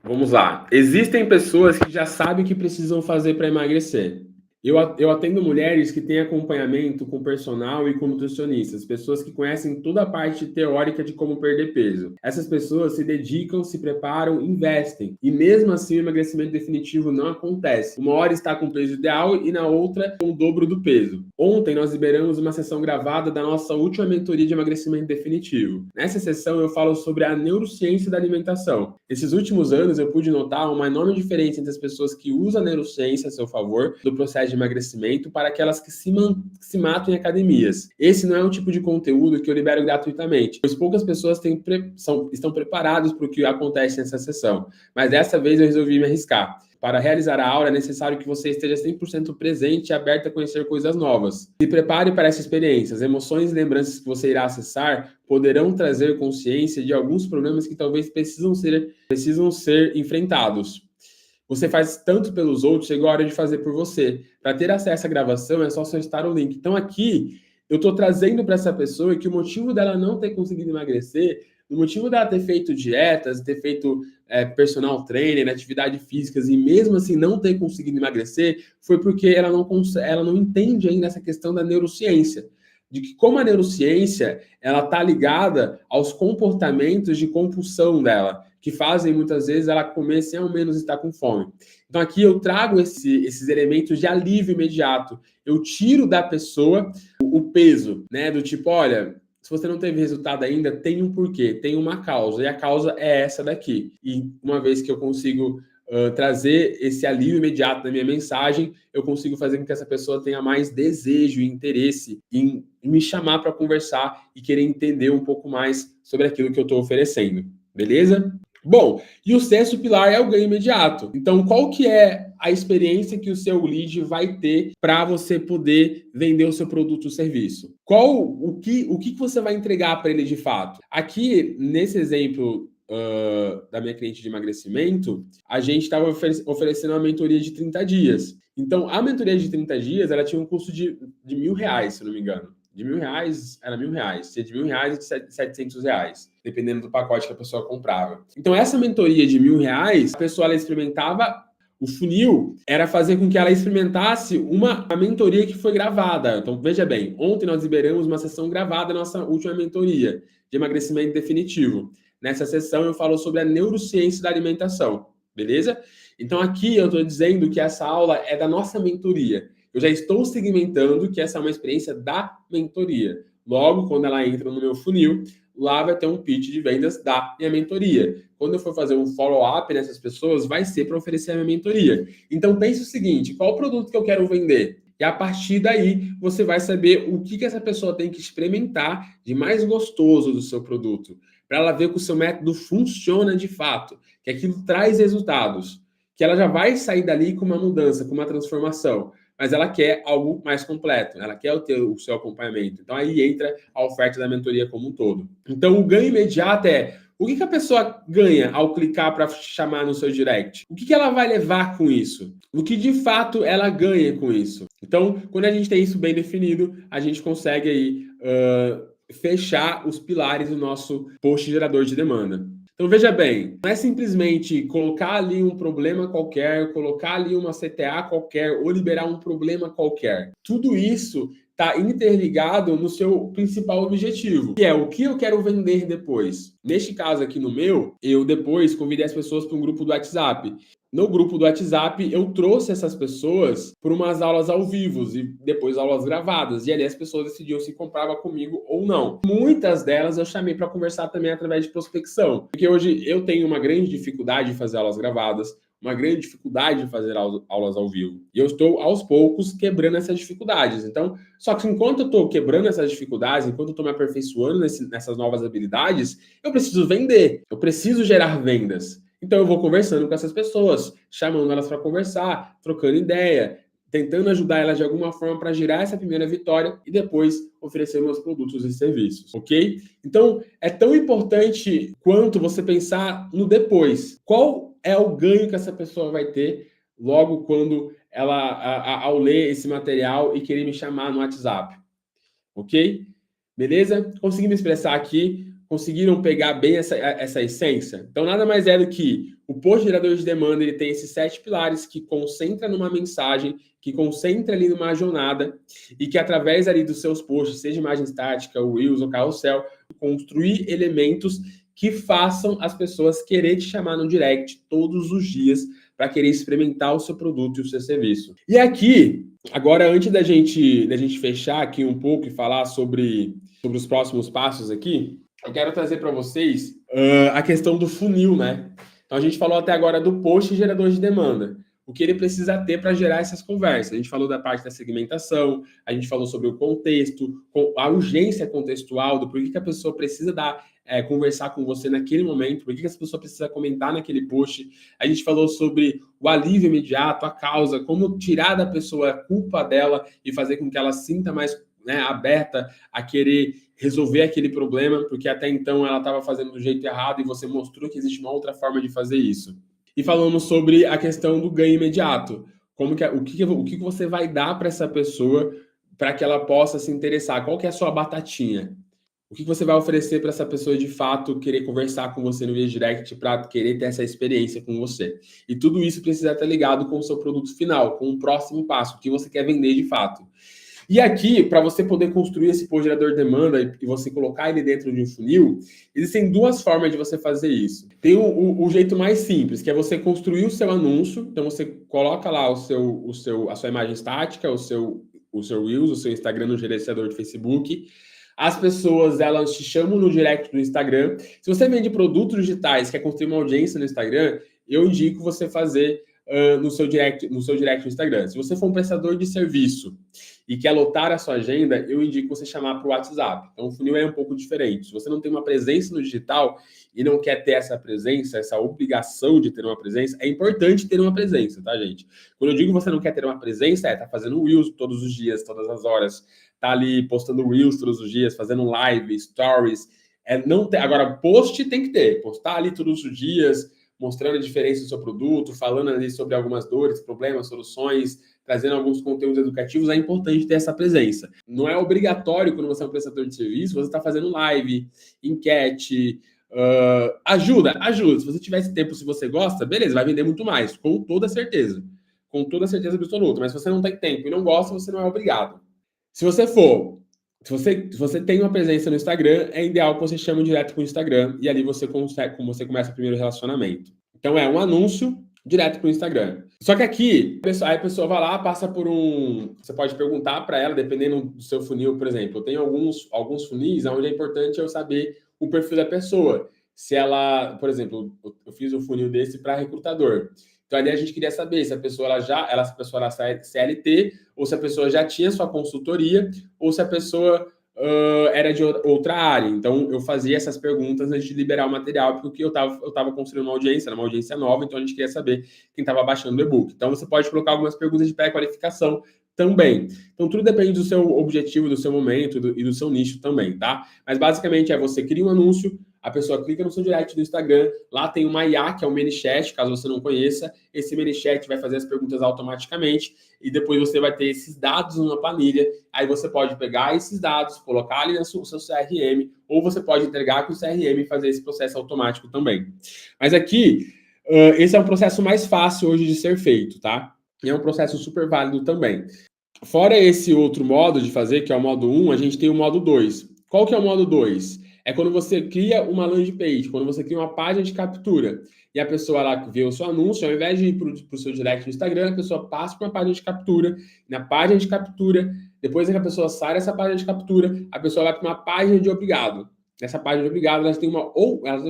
vamos lá. Existem pessoas que já sabem o que precisam fazer para emagrecer. Eu atendo mulheres que têm acompanhamento com personal e com nutricionistas, pessoas que conhecem toda a parte teórica de como perder peso. Essas pessoas se dedicam, se preparam, investem. E mesmo assim o emagrecimento definitivo não acontece. Uma hora está com o peso ideal e na outra com o dobro do peso. Ontem nós liberamos uma sessão gravada da nossa última mentoria de emagrecimento definitivo. Nessa sessão eu falo sobre a neurociência da alimentação. Esses últimos anos eu pude notar uma enorme diferença entre as pessoas que usam a neurociência a seu favor do processo de emagrecimento para aquelas que se matam em academias. Esse não é um tipo de conteúdo que eu libero gratuitamente, pois poucas pessoas estão preparadas para o que acontece nessa sessão. Mas dessa vez eu resolvi me arriscar. Para realizar a aula é necessário que você esteja 100% presente e aberto a conhecer coisas novas. Se prepare para essa experiência. As emoções e lembranças que você irá acessar poderão trazer consciência de alguns problemas que talvez precisam ser enfrentados. Você faz tanto pelos outros, chegou a hora de fazer por você. Para ter acesso à gravação, é só solicitar o link. Então, aqui, eu estou trazendo para essa pessoa que o motivo dela não ter conseguido emagrecer, o motivo dela ter feito dietas, ter feito personal trainer, atividades físicas, e mesmo assim não ter conseguido emagrecer, foi porque ela não entende ainda essa questão da neurociência. De que como a neurociência, ela está ligada aos comportamentos de compulsão dela, que fazem muitas vezes ela comer sem ao menos estar com fome. Então aqui eu trago esses elementos de alívio imediato. Eu tiro da pessoa o peso, né? Do tipo, olha, se você não teve resultado ainda, tem um porquê, tem uma causa, e a causa é essa daqui. E uma vez que eu consigo trazer esse alívio imediato na minha mensagem, eu consigo fazer com que essa pessoa tenha mais desejo e interesse em me chamar para conversar e querer entender um pouco mais sobre aquilo que eu estou oferecendo. Beleza? Bom, e o sexto pilar é o ganho imediato. Então, qual que é a experiência que o seu lead vai ter para você poder vender o seu produto ou serviço? O que você vai entregar para ele de fato? Aqui, nesse exemplo da minha cliente de emagrecimento, a gente estava oferecendo uma mentoria de 30 dias. Então, a mentoria de 30 dias, ela tinha um custo de R$1.000, se não me engano. De R$1.000, era R$1.000. Se é de R$1.000 e de R$700, dependendo do pacote que a pessoa comprava. Então, essa mentoria de R$1.000, a pessoa ela experimentava. O funil era fazer com que ela experimentasse uma mentoria que foi gravada. Então, veja bem, ontem nós liberamos uma sessão gravada da nossa última mentoria de emagrecimento definitivo. Nessa sessão eu falo sobre a neurociência da alimentação, beleza? Então, aqui eu estou dizendo que essa aula é da nossa mentoria. Eu já estou segmentando que essa é uma experiência da mentoria. Logo, quando ela entra no meu funil, lá vai ter um pitch de vendas da minha mentoria. Quando eu for fazer um follow-up nessas pessoas, vai ser para oferecer a minha mentoria. Então, pense o seguinte, qual o produto que eu quero vender? E a partir daí, você vai saber o que essa pessoa tem que experimentar de mais gostoso do seu produto, para ela ver que o seu método funciona de fato, que aquilo traz resultados, que ela já vai sair dali com uma mudança, com uma transformação. Mas ela quer algo mais completo, ela quer o seu acompanhamento. Então, aí entra a oferta da mentoria como um todo. Então, o ganho imediato é o que a pessoa ganha ao clicar para chamar no seu direct? O que ela vai levar com isso? O que de fato ela ganha com isso? Então, quando a gente tem isso bem definido, a gente consegue aí fechar os pilares do nosso post gerador de demanda. Então, veja bem, não é simplesmente colocar ali um problema qualquer, colocar ali uma CTA qualquer ou liberar um problema qualquer. Tudo isso está interligado no seu principal objetivo, que é o que eu quero vender depois. Neste caso aqui no meu, eu depois convidei as pessoas para um grupo do WhatsApp. No grupo do WhatsApp, eu trouxe essas pessoas por umas aulas ao vivo e depois aulas gravadas. E ali as pessoas decidiam se comprava comigo ou não. Muitas delas eu chamei para conversar também através de prospecção. Porque hoje eu tenho uma grande dificuldade de fazer aulas gravadas, uma grande dificuldade de fazer aulas ao vivo. E eu estou, aos poucos, quebrando essas dificuldades. Então, só que enquanto eu estou quebrando essas dificuldades, enquanto eu estou me aperfeiçoando nessas novas habilidades, eu preciso vender, eu preciso gerar vendas. Então eu vou conversando com essas pessoas, chamando elas para conversar, trocando ideia, tentando ajudar elas de alguma forma para gerar essa primeira vitória e depois oferecer meus produtos e serviços, ok? Então é tão importante quanto você pensar no depois. Qual é o ganho que essa pessoa vai ter logo quando ela, ao ler esse material e querer me chamar no WhatsApp, ok? Beleza? Consegui me expressar aqui? Conseguiram pegar bem essa essência? Então, nada mais é do que o post gerador de demanda, ele tem esses 7 pilares que concentra numa mensagem, que concentra ali numa jornada e que através ali dos seus posts, seja imagem estática, Reels ou carrossel, construir elementos que façam as pessoas querer te chamar no direct todos os dias para querer experimentar o seu produto e o seu serviço. E aqui, agora, antes da gente fechar aqui um pouco e falar sobre os próximos passos aqui, eu quero trazer para vocês a questão do funil, né? Então, a gente falou até agora do post gerador de demanda. O que ele precisa ter para gerar essas conversas. A gente falou da parte da segmentação, a gente falou sobre o contexto, a urgência contextual, do porquê que a pessoa precisa conversar com você naquele momento, por que essa pessoa precisa comentar naquele post. A gente falou sobre o alívio imediato, a causa, como tirar da pessoa a culpa dela e fazer com que ela sinta mais, né, aberta a querer resolver aquele problema, porque até então ela estava fazendo do jeito errado e você mostrou que existe uma outra forma de fazer isso. E falamos sobre a questão do ganho imediato. O que você vai dar para essa pessoa para que ela possa se interessar? Qual que é a sua batatinha? O que você vai oferecer para essa pessoa de fato querer conversar com você no via direct para querer ter essa experiência com você? E tudo isso precisa estar ligado com o seu produto final, com o próximo passo, o que você quer vender de fato. E aqui, para você poder construir esse post gerador de demanda e você colocar ele dentro de um funil, existem duas formas de você fazer isso. Tem o jeito mais simples, que é você construir o seu anúncio. Então, você coloca lá a sua imagem estática, o seu Reels, o seu Instagram no gerenciador de Facebook. As pessoas, elas te chamam no direct do Instagram. Se você vende produtos digitais, quer construir uma audiência no Instagram, eu indico você fazer no seu direct no Instagram. Se você for um prestador de serviço e quer lotar a sua agenda, eu indico você chamar para o WhatsApp. Então, o funil é um pouco diferente. Se você não tem uma presença no digital e não quer ter essa presença, essa obrigação de ter uma presença, é importante ter uma presença, tá, gente? Quando eu digo que você não quer ter uma presença, tá fazendo Reels todos os dias, todas as horas, tá ali postando Reels todos os dias, fazendo live, stories. Agora, post tem que ter. Postar ali todos os dias, mostrando a diferença do seu produto, falando ali sobre algumas dores, problemas, soluções, trazendo alguns conteúdos educativos, é importante ter essa presença. Não é obrigatório, quando você é um prestador de serviço, você está fazendo live, enquete, ajuda. Se você tiver esse tempo, se você gosta, beleza, vai vender muito mais, com toda certeza absoluta. Mas se você não tem tempo e não gosta, você não é obrigado. Se você tem uma presença no Instagram, é ideal que você chame direto com o Instagram e ali você começa o primeiro relacionamento. Então é um anúncio direto para o Instagram. Só que aqui, a pessoa vai lá, passa por você pode perguntar para ela, dependendo do seu funil, por exemplo. Eu tenho alguns funis onde é importante eu saber o perfil da pessoa. Se ela, por exemplo, eu fiz um funil desse para recrutador. Então, ali a gente queria saber se a pessoa era CLT, ou se a pessoa já tinha sua consultoria, ou se a pessoa era de outra área. Então, eu fazia essas perguntas antes de liberar o material, porque eu estava construindo uma audiência, era uma audiência nova, então a gente queria saber quem estava baixando o e-book. Então, você pode colocar algumas perguntas de pré-qualificação também. Então, tudo depende do seu objetivo, do seu momento e do seu nicho também, tá? Mas, basicamente, você cria um anúncio, a pessoa clica no seu direct do Instagram, lá tem uma IA, que é o ManyChat, caso você não conheça. Esse ManyChat vai fazer as perguntas automaticamente e depois você vai ter esses dados numa planilha. Aí você pode pegar esses dados, colocar ali no seu CRM, ou você pode entregar com o CRM e fazer esse processo automático também. Mas aqui, esse é um processo mais fácil hoje de ser feito, tá? E é um processo super válido também. Fora esse outro modo de fazer, que é o modo 1, a gente tem o modo 2. Qual que é o modo 2? É quando você cria uma landing page, quando você cria uma página de captura e a pessoa lá vê o seu anúncio, ao invés de ir para o seu direct no Instagram, a pessoa passa para uma página de captura. Na página de captura, depois que a pessoa sai dessa página de captura, a pessoa vai para uma página de obrigado. Nessa página de obrigado, elas têm uma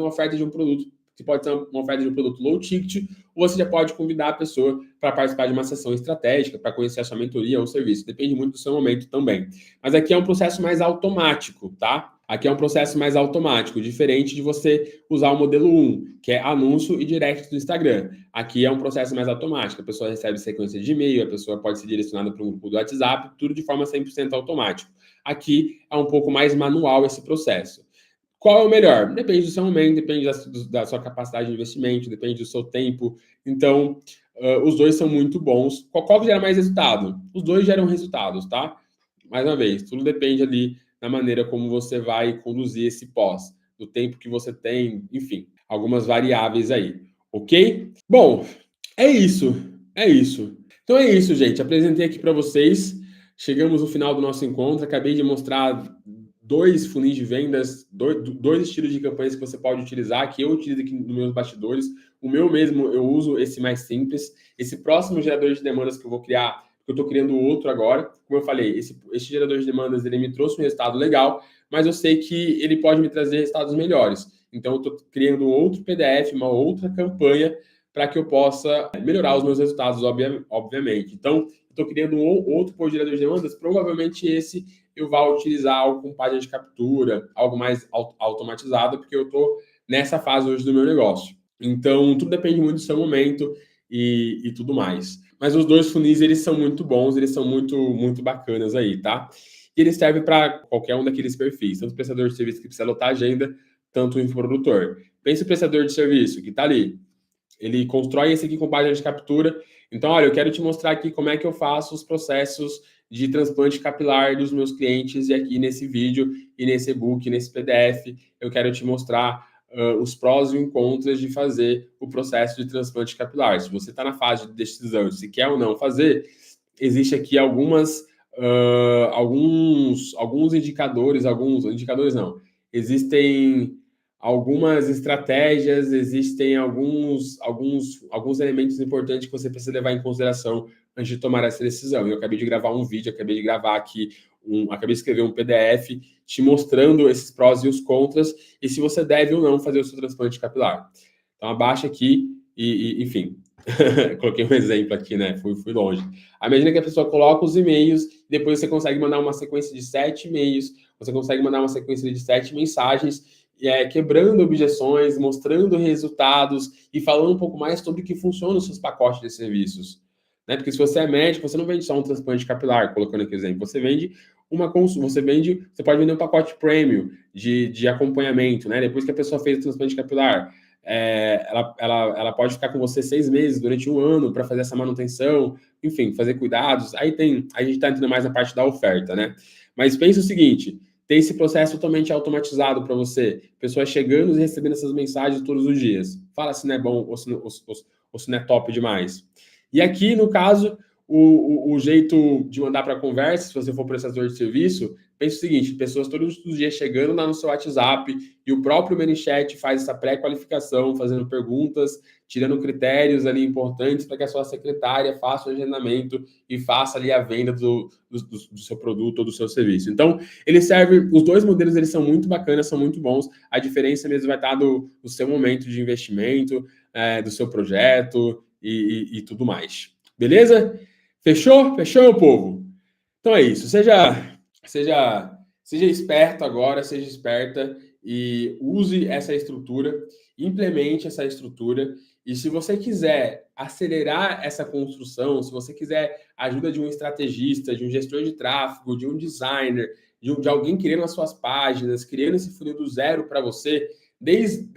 oferta de um produto, que pode ser uma oferta de um produto low ticket, ou você já pode convidar a pessoa para participar de uma sessão estratégica, para conhecer a sua mentoria ou serviço. Depende muito do seu momento também. Mas aqui é um processo mais automático, tá? Aqui é um processo mais automático, diferente de você usar o modelo 1, que é anúncio e direct do Instagram. Aqui é um processo mais automático. A pessoa recebe sequência de e-mail, a pessoa pode ser direcionada para um grupo do WhatsApp, tudo de forma 100% automático. Aqui é um pouco mais manual esse processo. Qual é o melhor? Depende do seu momento, depende da sua capacidade de investimento, depende do seu tempo. Então, os dois são muito bons. Qual que gera mais resultado? Os dois geram resultados, tá? Mais uma vez, tudo depende ali da maneira como você vai conduzir esse pós, do tempo que você tem, enfim, algumas variáveis aí, ok? Bom, é isso, é isso. Então é isso, gente. Apresentei aqui para vocês. Chegamos no final do nosso encontro. Acabei de mostrar 2 funis de vendas, dois estilos de campanhas que você pode utilizar, que eu utilizo aqui nos meus bastidores. O meu mesmo, eu uso esse mais simples. Esse próximo gerador de demandas que eu vou criar, eu estou criando outro agora. Como eu falei, esse gerador de demandas, ele me trouxe um resultado legal, mas eu sei que ele pode me trazer resultados melhores. Então, eu estou criando outro PDF, uma outra campanha, para que eu possa melhorar os meus resultados, obviamente. Então, estou criando outro gerador de demandas, provavelmente esse eu vou utilizar algo com página de captura, algo mais automatizado, porque eu estou nessa fase hoje do meu negócio. Então, tudo depende muito do seu momento e tudo mais. Mas os dois funis, eles são muito bons, eles são muito, muito bacanas aí, tá? E eles servem para qualquer um daqueles perfis, tanto o prestador de serviço que precisa lotar a agenda, tanto o infoprodutor. Pensa o prestador de serviço que está ali, ele constrói esse aqui com página de captura. Então, olha, eu quero te mostrar aqui como é que eu faço os processos de transplante capilar dos meus clientes, e aqui nesse vídeo, e nesse e-book, nesse PDF, eu quero te mostrar os prós e os contras de fazer o processo de transplante capilar. Se você está na fase de decisão de se quer ou não fazer, existe aqui alguns indicadores, indicadores não, existem algumas estratégias, existem alguns elementos importantes que você precisa levar em consideração antes de tomar essa decisão. Eu acabei de gravar um vídeo, acabei de escrever um PDF te mostrando esses prós e os contras, e se você deve ou não fazer o seu transplante capilar. Então, abaixa aqui enfim, coloquei um exemplo aqui, né? Fui longe. Imagina que a pessoa coloca os e-mails, depois você consegue mandar uma sequência de 7 e-mails, você consegue mandar uma sequência de 7 mensagens, quebrando objeções, mostrando resultados e falando um pouco mais sobre o que funciona os seus pacotes de serviços. Né? Porque se você é médico, você não vende só um transplante capilar, colocando aqui exemplo, você vende você pode vender um pacote premium de acompanhamento, né? Depois que a pessoa fez o transplante capilar, ela pode ficar com você 6 meses, durante um ano, para fazer essa manutenção, enfim, fazer cuidados. A gente está entrando mais na parte da oferta, né? Mas pensa o seguinte, ter esse processo totalmente automatizado para você, pessoas chegando e recebendo essas mensagens todos os dias. Fala se não é bom ou se não é top demais. E aqui, no caso, o jeito de mandar para conversa, se você for prestador de serviço, pense o seguinte, pessoas todos os dias chegando lá no seu WhatsApp e o próprio ManyChat faz essa pré-qualificação, fazendo perguntas, tirando critérios ali importantes para que a sua secretária faça o agendamento e faça ali a venda do seu produto ou do seu serviço. Então, os dois modelos eles são muito bacanas, são muito bons. A diferença mesmo vai estar do seu momento de investimento, do seu projeto e tudo mais. Beleza? Fechou? Fechou, meu povo? Então é isso. Seja esperto agora, seja esperta e use essa estrutura, implemente essa estrutura. E se você quiser acelerar essa construção, se você quiser a ajuda de um estrategista, de um gestor de tráfego, de um designer, de alguém criando as suas páginas, criando esse funil do zero para você, desde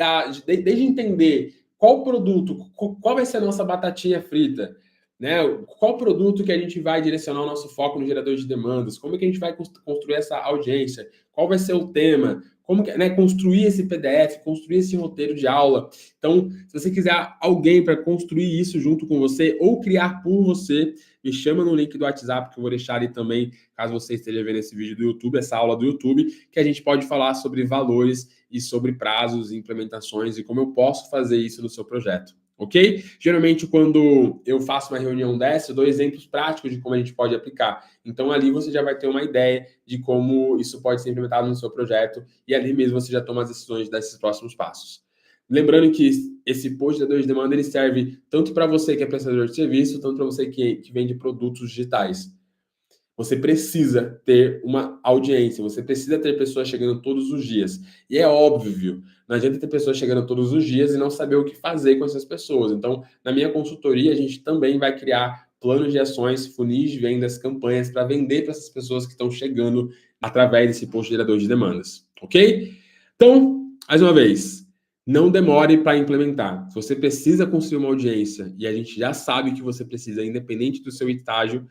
entender qual produto, qual vai ser a nossa batatinha frita, né? Qual produto que a gente vai direcionar o nosso foco no gerador de demandas? Como é que a gente vai construir essa audiência? Qual vai ser o tema? Como que, né, construir esse PDF, construir esse roteiro de aula. Então, se você quiser alguém para construir isso junto com você ou criar por você, me chama no link do WhatsApp que eu vou deixar ali também, caso você esteja vendo esse vídeo do YouTube, essa aula do YouTube, que a gente pode falar sobre valores e sobre prazos, implementações e como eu posso fazer isso no seu projeto. Ok? Geralmente, quando eu faço uma reunião dessa, eu dou exemplos práticos de como a gente pode aplicar. Então, ali você já vai ter uma ideia de como isso pode ser implementado no seu projeto e ali mesmo você já toma as decisões desses próximos passos. Lembrando que esse post gerador de demanda ele serve tanto para você que é prestador de serviço, tanto para você que vende produtos digitais. Você precisa ter uma audiência, você precisa ter pessoas chegando todos os dias. E é óbvio, não adianta ter pessoas chegando todos os dias e não saber o que fazer com essas pessoas. Então, na minha consultoria, a gente também vai criar planos de ações, funis de vendas, campanhas para vender para essas pessoas que estão chegando através desse post gerador de demandas, ok? Então, mais uma vez, não demore para implementar. Se você precisa construir uma audiência e a gente já sabe que você precisa, independente do seu estágio,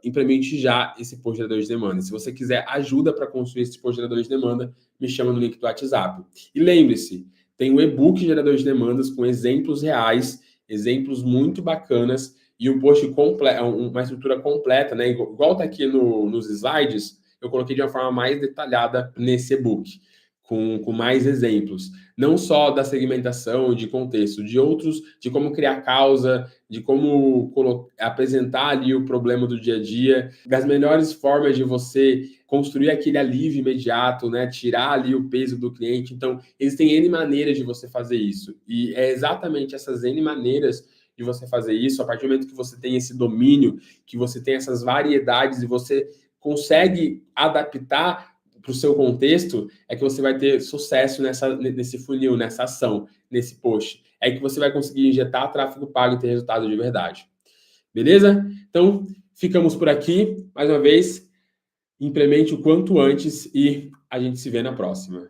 implemente já esse post gerador de demanda. Se você quiser ajuda para construir esse post gerador de demanda, me chama no link do WhatsApp. E lembre-se, tem um e-book gerador de demandas com exemplos reais, exemplos muito bacanas e um post completo, uma estrutura completa, né? Igual está aqui nos slides, eu coloquei de uma forma mais detalhada nesse e-book, com mais exemplos. Não só da segmentação, de contexto, de outros, de como criar causa, de como apresentar ali o problema do dia a dia, das melhores formas de você construir aquele alívio imediato, né? Tirar ali o peso do cliente. Então, existem N maneiras de você fazer isso. E é exatamente essas N maneiras de você fazer isso, a partir do momento que você tem esse domínio, que você tem essas variedades e você consegue adaptar para o seu contexto, é que você vai ter sucesso nesse funil, nessa ação, nesse post. É que você vai conseguir injetar tráfego pago e ter resultado de verdade. Beleza? Então, ficamos por aqui. Mais uma vez, implemente o quanto antes e a gente se vê na próxima.